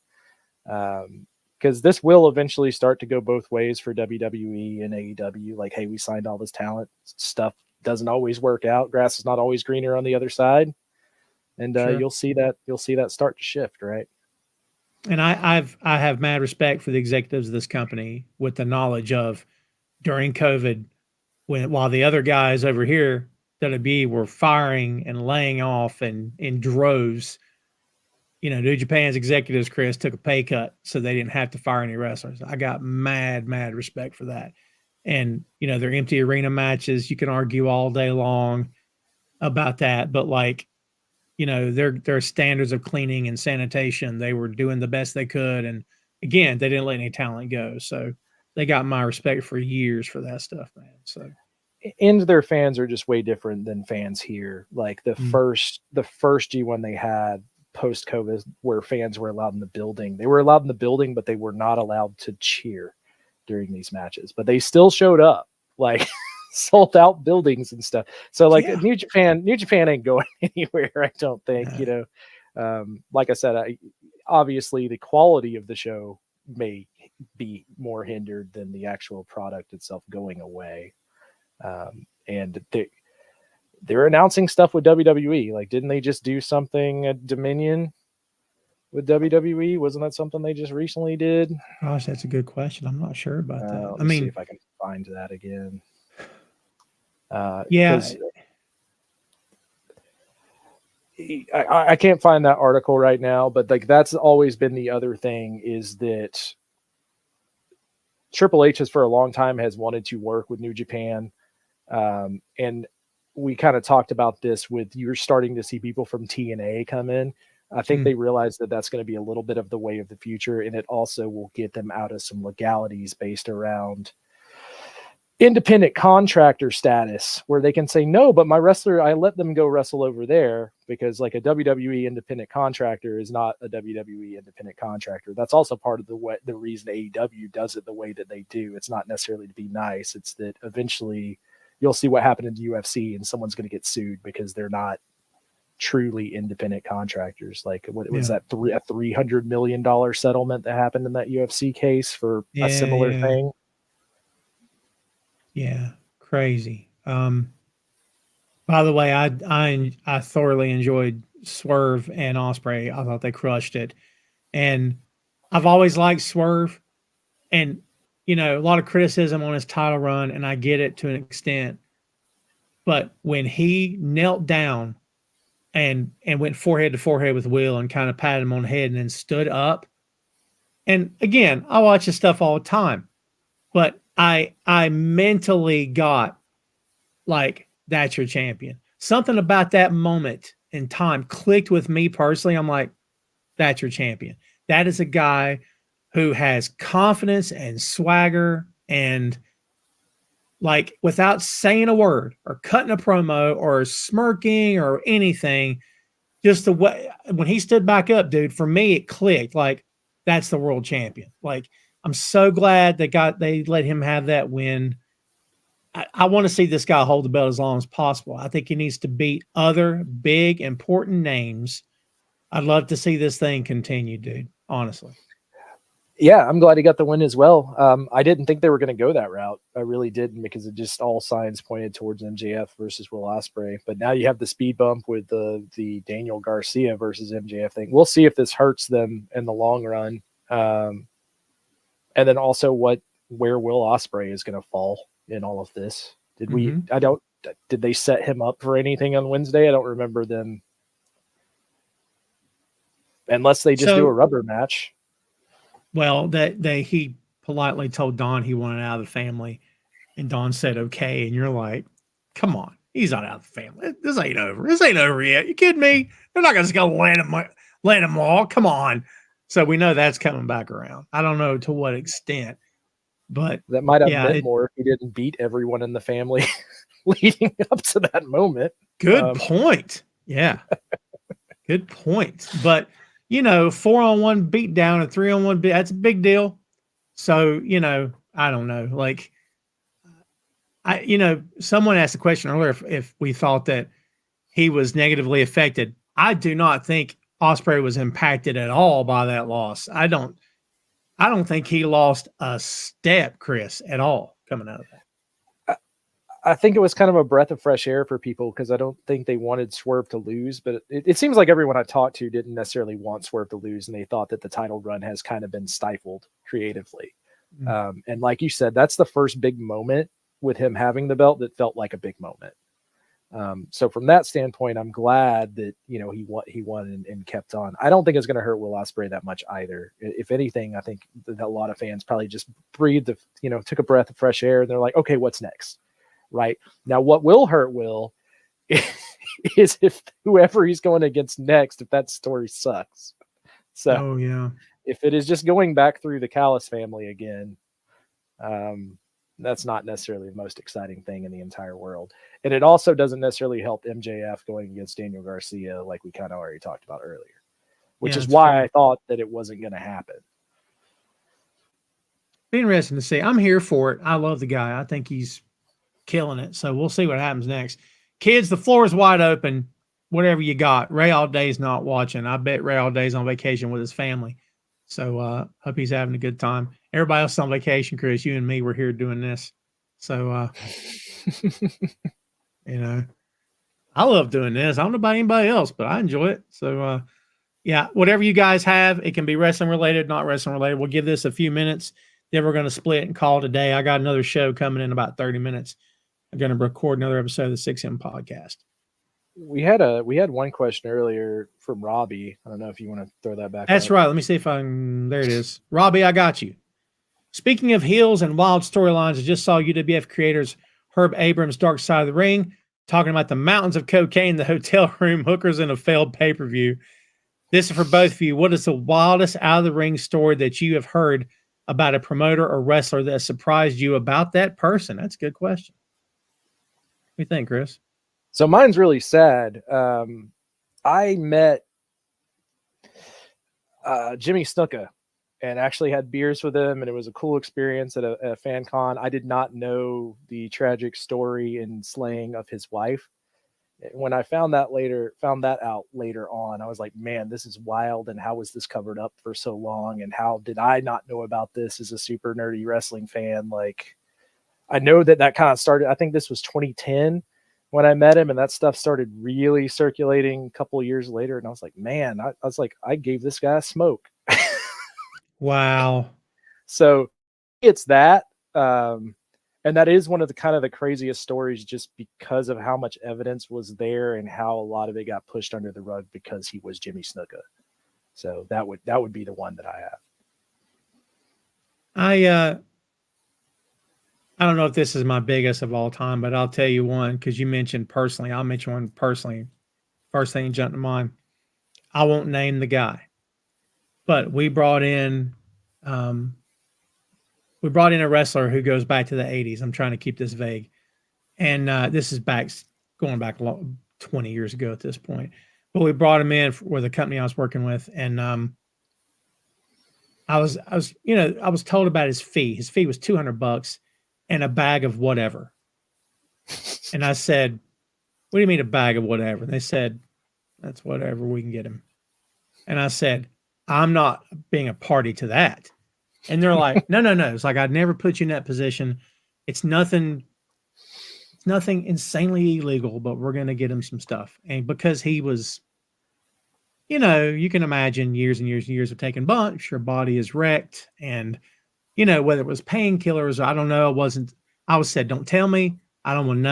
Because this will eventually start to go both ways for WWE and AEW. Like, hey, we signed all this talent. Stuff doesn't always work out. Grass is not always greener on the other side. And Sure. you'll see that start to shift, right? And I have mad respect for the executives of this company with the knowledge of during COVID, while the other guys over here, WWE, were firing and laying off and in droves. You know, New Japan's executives, Chris, took a pay cut so they didn't have to fire any wrestlers. I got mad respect for that. And, you know, their empty arena matches, you can argue all day long about that, but like, you know, their standards of cleaning and sanitation, they were doing the best they could. And again, they didn't let any talent go. So they got my respect for years for that stuff, man. So, and their fans are just way different than fans here. Like the first G1 they had post COVID, where fans were allowed in the building. They were allowed in the building, but they were not allowed to cheer during these matches. But they still showed up, like sold out buildings and stuff. So like New Japan ain't going anywhere, I don't think. You know, like I said, obviously the quality of the show may be more hindered than the actual product itself going away. And they're announcing stuff with WWE. Like, didn't they just do something at Dominion with WWE? Wasn't that something they just recently did? Gosh, that's a good question. I'm not sure about that. Let me see if I can find that again. Yeah, I can't find that article right now, but like that's always been the other thing, is that Triple H has for a long time has wanted to work with New Japan. And we kind of talked about this with, you're starting to see people from TNA come in. I think they realize that that's going to be a little bit of the way of the future. And it also will get them out of some legalities based around independent contractor status, where they can say, no, but my wrestler, I let them go wrestle over there, because like a WWE independent contractor is not a WWE independent contractor. That's also part of the reason AEW does it the way that they do. It's not necessarily to be nice. It's that eventually you'll see what happened in the UFC and someone's going to get sued because they're not truly independent contractors. Like what was that a $300 million settlement that happened in that UFC case for a similar thing? Yeah, crazy. By the way, I thoroughly enjoyed Swerve and Osprey. I thought they crushed it, and I've always liked Swerve. And you know, a lot of criticism on his title run, and I get it to an extent. But when he knelt down and went forehead to forehead with Will and kind of patted him on the head and then stood up, and again, I watch his stuff all the time, but I mentally got like, that's your champion. Something about that moment in time clicked with me personally. I'm like, that's your champion. That is a guy who has confidence and swagger, and like without saying a word or cutting a promo or smirking or anything, just the way when he stood back up, dude, for me, it clicked. Like, that's the world champion. Like, I'm so glad they let him have that win. I want to see this guy hold the belt as long as possible. I think he needs to beat other big, important names. I'd love to see this thing continue, dude, honestly. Yeah, I'm glad he got the win as well. I didn't think they were going to go that route. I really didn't, because it just all signs pointed towards MJF versus Will Ospreay. But now you have the speed bump with the Daniel Garcia versus MJF thing. We'll see if this hurts them in the long run. And then also where Will Ospreay is going to fall in all of this. Did they set him up for anything on Wednesday? I don't remember them. Unless they just do a rubber match. Well, he politely told Don he wanted out of the family, and Don said okay, and you're like, come on, he's not out of the family. This ain't over. This ain't over yet. You kidding me? They're not just gonna land him all. Come on. So we know that's coming back around. I don't know to what extent, but that might have meant more if he didn't beat everyone in the family leading up to that moment. Good point. Yeah. Good point. But 4-on-1 beat down and 3-on-1 beat, that's a big deal. So, I don't know. Like, someone asked a question earlier if we thought that he was negatively affected. I do not think Ospreay was impacted at all by that loss. I don't think he lost a step, Chris, at all coming out of that. I think it was kind of a breath of fresh air for people because I don't think they wanted Swerve to lose, but it seems like everyone I talked to didn't necessarily want Swerve to lose, and they thought that the title run has kind of been stifled creatively. Mm-hmm. And like you said, that's the first big moment with him having the belt that felt like a big moment. So from that standpoint, I'm glad that, he won and kept on. I don't think it's going to hurt Will Ospreay that much either. If anything, I think that a lot of fans probably just breathed, took a breath of fresh air, and they're like, okay, what's next? Right now, what will hurt Will is if whoever he's going against next, if that story sucks. So, if it is just going back through the Callis family again, that's not necessarily the most exciting thing in the entire world. And it also doesn't necessarily help MJF going against Daniel Garcia, like we kind of already talked about earlier, which is why I thought that it wasn't going to happen. Be interesting to see. I'm here for it. I love the guy. I think he's killing it. So we'll see what happens next. Kids, the floor is wide open. Whatever you got. Ray All Day's not watching. I bet Ray All Day's on vacation with his family. So hope he's having a good time. Everybody else on vacation, Chris. You and me were here doing this. So I love doing this. I don't know about anybody else, but I enjoy it. So whatever you guys have, it can be wrestling related, not wrestling related. We'll give this a few minutes. Then we're going to split and call today. I got another show coming in about 30 minutes. I'm going to record another episode of the 6M podcast. We had one question earlier from Robbie. I don't know if you want to throw that back. That's right. Let me see if there it is. Robbie, I got you. Speaking of heels and wild storylines, I just saw UWF creators Herb Abrams' Dark Side of the Ring talking about the mountains of cocaine, the hotel room, hookers, and a failed pay-per-view. This is for both of you. What is the wildest out-of-the-ring story that you have heard about a promoter or wrestler that surprised you about that person? That's a good question. What do you think, Chris? So mine's really sad. I met Jimmy Snuka and actually had beers with him, and it was a cool experience at a fan con. I did not know the tragic story and slaying of his wife. When I found that out later on, I was like, man, this is wild. And how was this covered up for so long? And how did I not know about this as a super nerdy wrestling fan? Like, I know that kind of started, I think this was 2010 when I met him, and that stuff started really circulating a couple of years later. And I was like, man, I gave this guy a smoke. Wow. So it's that. And that is one of the craziest stories just because of how much evidence was there and how a lot of it got pushed under the rug because he was Jimmy Snuka. So that would be the one that I have. I don't know if this is my biggest of all time, but I'll tell you one because you mentioned personally. I'll mention one personally. First thing that jumped to mind. I won't name the guy, but we brought in a wrestler who goes back to the 80s. I'm trying to keep this vague. And this is going back 20 years ago at this point. But we brought him in with the company I was working with. And I was told about his fee. His fee was $200 and a bag of whatever. And I said, what do you mean a bag of whatever? And they said, that's whatever we can get him. And I said, I'm not being a party to that. And they're like, no. It's like, I'd never put you in that position. It's nothing insanely illegal, but we're going to get him some stuff. And because he was, you can imagine years and years and years of taking bumps, your body is wrecked. And you know, whether it was painkillers, I don't know. I was said, don't tell me. I don't want to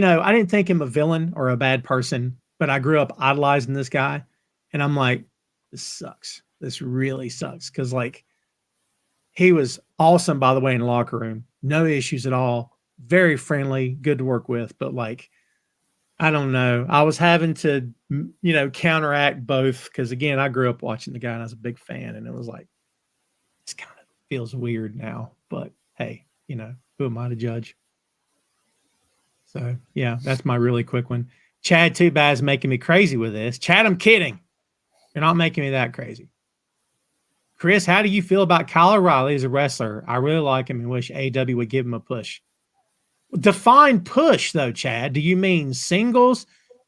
know. I didn't think him a villain or a bad person, but I grew up idolizing this guy. And I'm like, this sucks. This really sucks. Cause like he was awesome, by the way, in the locker room. No issues at all. Very friendly, good to work with. But like, I don't know. I was having to, counteract both. Cause again, I grew up watching the guy and I was a big fan. And it was like, this kind of feels weird now. But hey, who am I to judge? So, yeah, that's my really quick one. Chad, too bad, is making me crazy with this. Chad, I'm kidding. You're not making me that crazy. Chris, how do you feel about Kyle O'Reilly as a wrestler? I really like him and wish AW would give him a push. Define push, though, Chad. Do you mean singles?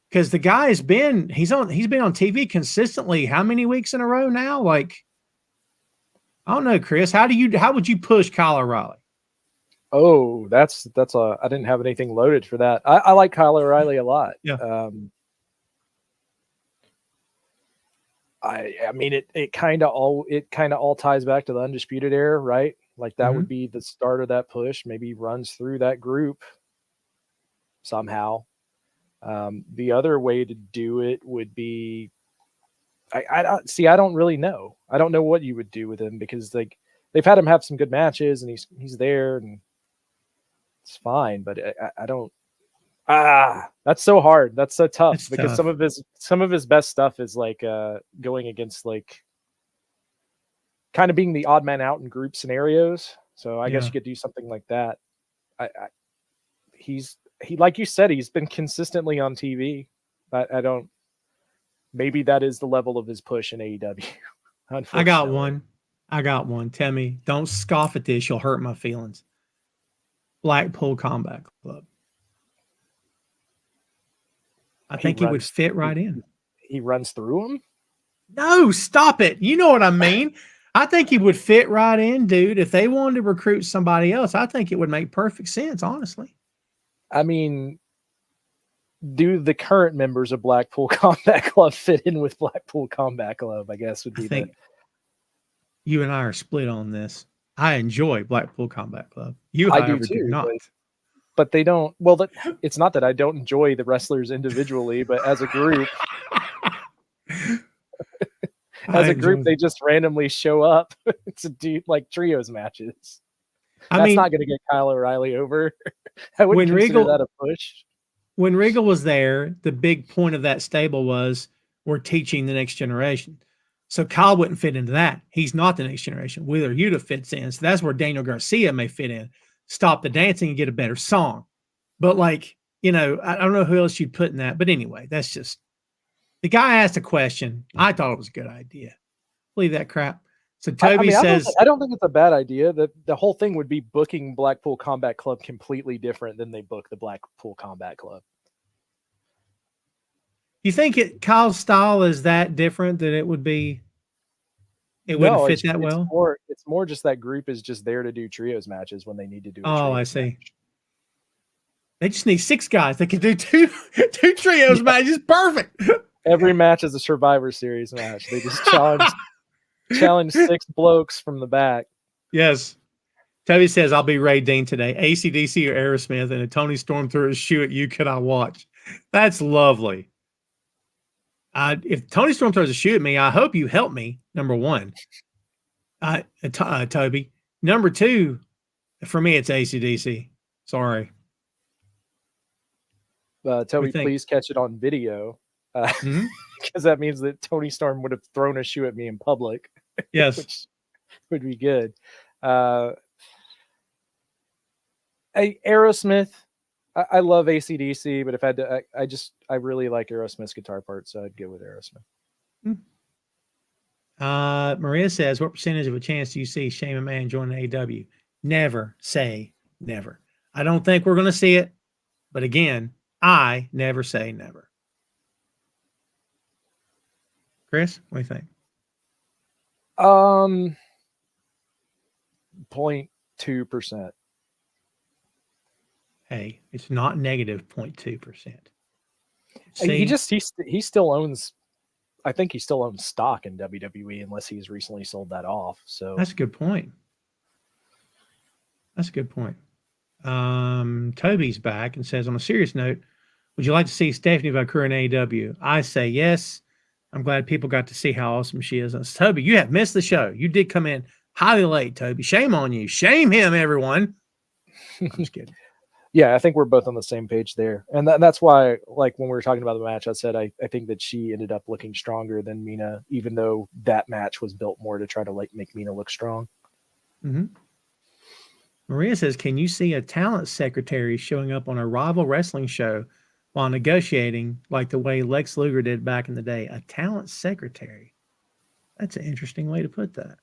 Because the guy he's been on TV consistently how many weeks in a row now? Like, I don't know, Chris. How would you push Kyle O'Reilly? Oh, that's I didn't have anything loaded for that. I like Kyle O'Reilly a lot. Yeah. I mean it kind of all ties back to the Undisputed Era, right? Like that would be the start of that push. Maybe runs through that group somehow. The other way to do it would be, I don't really know. I don't know what you would do with him because like they've had him have some good matches and he's there and it's fine, but I don't. That's so hard. That's so tough it's because tough. some of his best stuff is like going against like kind of being the odd man out in group scenarios. So I guess you could do something like that. He like you said, he's been consistently on TV. I don't. Maybe that is the level of his push in AEW. I got one. Tell me, don't scoff at this. You'll hurt my feelings. Blackpool Combat Club. I think he would fit right in. He runs through him? No, stop it. You know what I mean. I think he would fit right in, dude. If they wanted to recruit somebody else, I think it would make perfect sense, honestly. I mean, do the current members of Blackpool Combat Club fit in with Blackpool Combat Club, I guess would be you and I are split on this. I enjoy Blackpool Combat Club. You, I however, do too, do not. But they don't. Well, it's not that I don't enjoy the wrestlers individually, but as a group, they just randomly show up to do like trios matches. That's not going to get Kyle O'Reilly over. I wouldn't consider that a push. When Regal was there, the big point of that stable was we're teaching the next generation. So Kyle wouldn't fit into that. He's not the next generation. Wheeler Yuta fits in. So that's where Daniel Garcia may fit in. Stop the dancing and get a better song. But like, I don't know who else you'd put in that. But anyway, that's just the guy asked a question. I thought it was a good idea. Believe that crap. So Toby says, I don't think it's a bad idea. The whole thing would be booking Blackpool Combat Club completely different than they book the Blackpool Combat Club. You think Kyle's style is that different that it would be? It wouldn't fit that well. It's more just that group is just there to do trios matches when they need to do. I see. Match. They just need 6 guys that can do two trios matches. Perfect. Every match is a Survivor Series match. They just challenge 6 blokes from the back. Yes. Toby says, I'll be Ray Dean today. AC/DC or Aerosmith, and a Tony Storm threw a shoe at you. Could I watch? That's lovely. If Tony Storm throws a shoe at me, I hope you help me, number one. Toby. Number 2, for me, it's AC/DC. Sorry. Toby, please catch it on video. Because that means that Tony Storm would have thrown a shoe at me in public. Yes. Which would be good. Aerosmith, I love AC/DC, but if I had to, I really like Aerosmith's guitar part, so I'd go with Aerosmith. Maria says, what percentage of a chance do you see Shane McMahon joining AEW? Never say never. I don't think we're going to see it, but again, I never say never. Chris, what do you think? 0.2%. Hey, it's not negative 0.2%. He still owns I think he still owns stock in WWE unless he's recently sold that off. So That's a good point. That's a good point. Toby's back and says, on a serious note, would you like to see Stephanie Vancouver in AEW? I say yes. I'm glad people got to see how awesome she is. And Toby, you have missed the show. You did come in highly late, Toby. Shame on you. Shame him, everyone. I'm just kidding. Yeah, I think we're both on the same page there. And that's why, like, when we were talking about the match, I said I think that she ended up looking stronger than Mina, even though that match was built more to try to, like, make Mina look strong. Mm-hmm. Maria says, can you see a talent secretary showing up on a rival wrestling show while negotiating like the way Lex Luger did back in the day? A talent secretary. That's an interesting way to put that.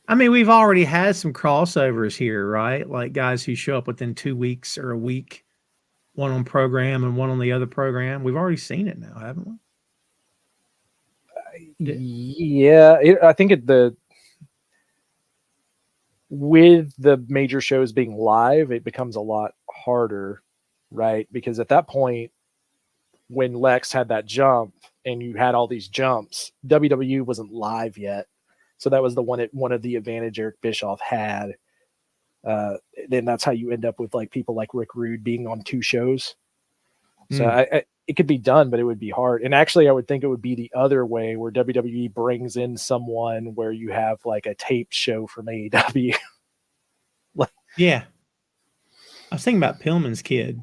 I mean, we've already had some crossovers here, right? Like guys who show up within 2 weeks or a week, one on program and one on the other program. We've already seen it now, haven't we? Yeah, I think with the major shows being live, it becomes a lot harder, right? Because at that point, when Lex had that jump and you had all these jumps, WWE wasn't live yet. So that was one of the advantage Eric Bischoff had. Then that's how you end up with like people like Rick Rude being on 2 shows. So it could be done, but it would be hard. And actually, I would think it would be the other way, where WWE brings in someone where you have like a taped show from AEW. Yeah. I was thinking about Pillman's kid.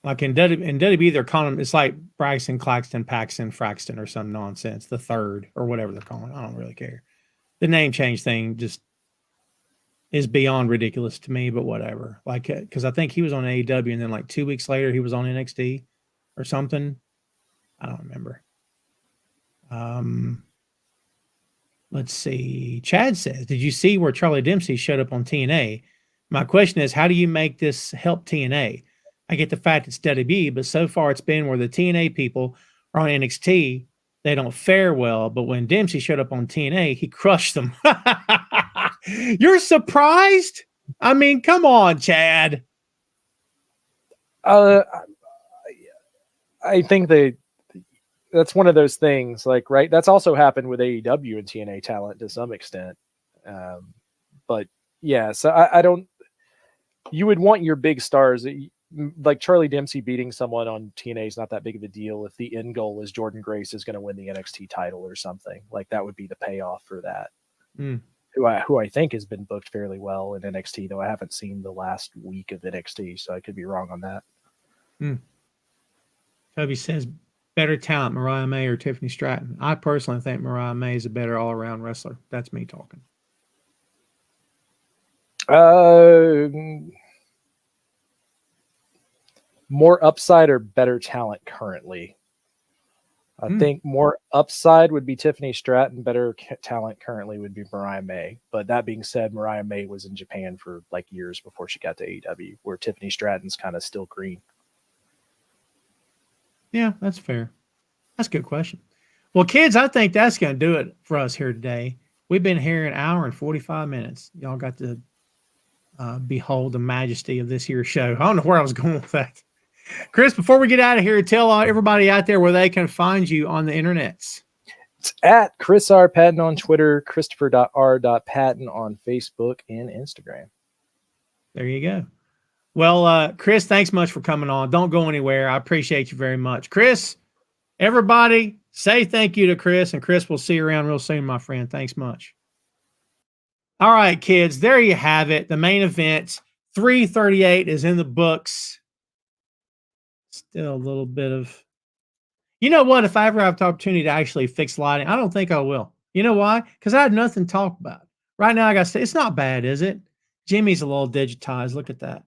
Like in WWE, they're calling him, it's like Bryson, Claxton, Paxton, Fraxton, or some nonsense, the third, or whatever they're calling it. I don't really care. The name change thing just is beyond ridiculous to me, but whatever. Like, because I think he was on AEW, and then like 2 weeks later, he was on NXT or something. I don't remember. Let's see. Chad says, did you see where Charlie Dempsey showed up on TNA? My question is, how do you make this help TNA? I get the fact it's WWE, but so far it's been where the TNA people are on NXT. They don't fare well, but when Dempsey showed up on TNA, he crushed them. You're surprised? I mean, come on, Chad. I think that's one of those things, like, right? That's also happened with AEW and TNA talent to some extent. But yeah, so I don't, you would want your big stars, like Charlie Dempsey beating someone on TNA is not that big of a deal if the end goal is Jordan Grace is going to win the NXT title or something. Like that would be the payoff for that. Who I think has been booked fairly well in NXT, though I haven't seen the last week of NXT, so I could be wrong on that. Toby says, better talent, Mariah May or Tiffany Stratton? I personally think Mariah May is a better all-around wrestler. That's me talking. More upside or better talent currently? I think more upside would be Tiffany Stratton. Better talent currently would be Mariah May. But that being said, Mariah May was in Japan for like years before she got to AEW, where Tiffany Stratton's kind of still green. Yeah, that's fair. That's a good question. Well, kids, I think that's going to do it for us here today. We've been here an hour and 45 minutes. Y'all got to behold the majesty of this here show. I don't know where I was going with that. Chris, before we get out of here, tell everybody out there where they can find you on the internets. It's at Chris R. Patton on Twitter, Christopher.R.Patton on Facebook and Instagram. There you go. Well, Chris, thanks much for coming on. Don't go anywhere. I appreciate you very much. Chris, everybody say thank you to Chris, and Chris, we'll see you around real soon, my friend. Thanks much. All right, kids, there you have it. The main event, 338 is in the books. Still a little bit of, you know what? If I ever have the opportunity to actually fix lighting, I don't think I will. You know why? Because I have nothing to talk about. Right now, I got to say, it's not bad, is it? Jimmy's a little digitized. Look at that.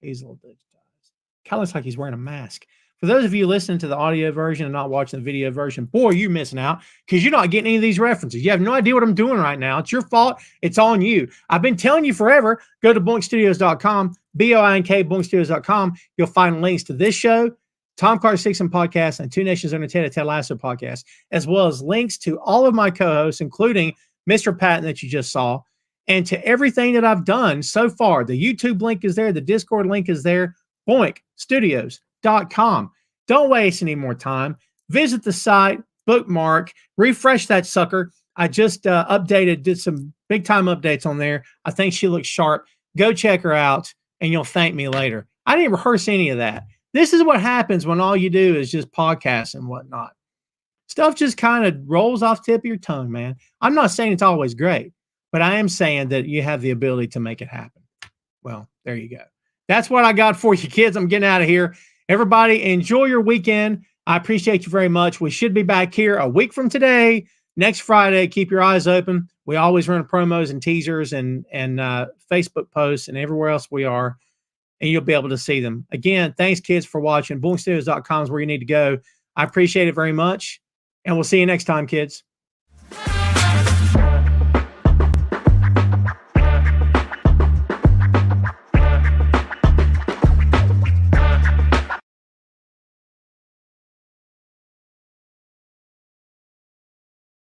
He's a little digitized. Kind of looks like he's wearing a mask. For those of you listening to the audio version and not watching the video version, boy, you're missing out because you're not getting any of these references. You have no idea what I'm doing right now. It's your fault. It's on you. I've been telling you forever, go to boinkstudios.com, B-O-I-N-K, boinkstudios.com. You'll find links to this show, Tom Carter Sixon podcast, and Two Nations Under Ted, a Ted Lasso podcast, as well as links to all of my co-hosts, including Mr. Patton that you just saw, and to everything that I've done so far. The YouTube link is there. The Discord link is there. boinkstudios.com. Don't waste any more time. Visit the site, bookmark, refresh that sucker. I just did some big time updates on there. I think she looks sharp. Go check her out and you'll thank me later. I didn't rehearse any of that. This is what happens when all you do is just podcasts and whatnot. Stuff just kind of rolls off the tip of your tongue, man. I'm not saying it's always great, but I am saying that you have the ability to make it happen. Well, there you go. That's what I got for you, kids. I'm getting out of here. Everybody, enjoy your weekend. I appreciate you very much. We should be back here a week from today, next Friday. Keep your eyes open. We always run promos and teasers and Facebook posts and everywhere else we are, and you'll be able to see them. Again, thanks, kids, for watching. BoinkStudios.com is where you need to go. I appreciate it very much, and we'll see you next time, kids.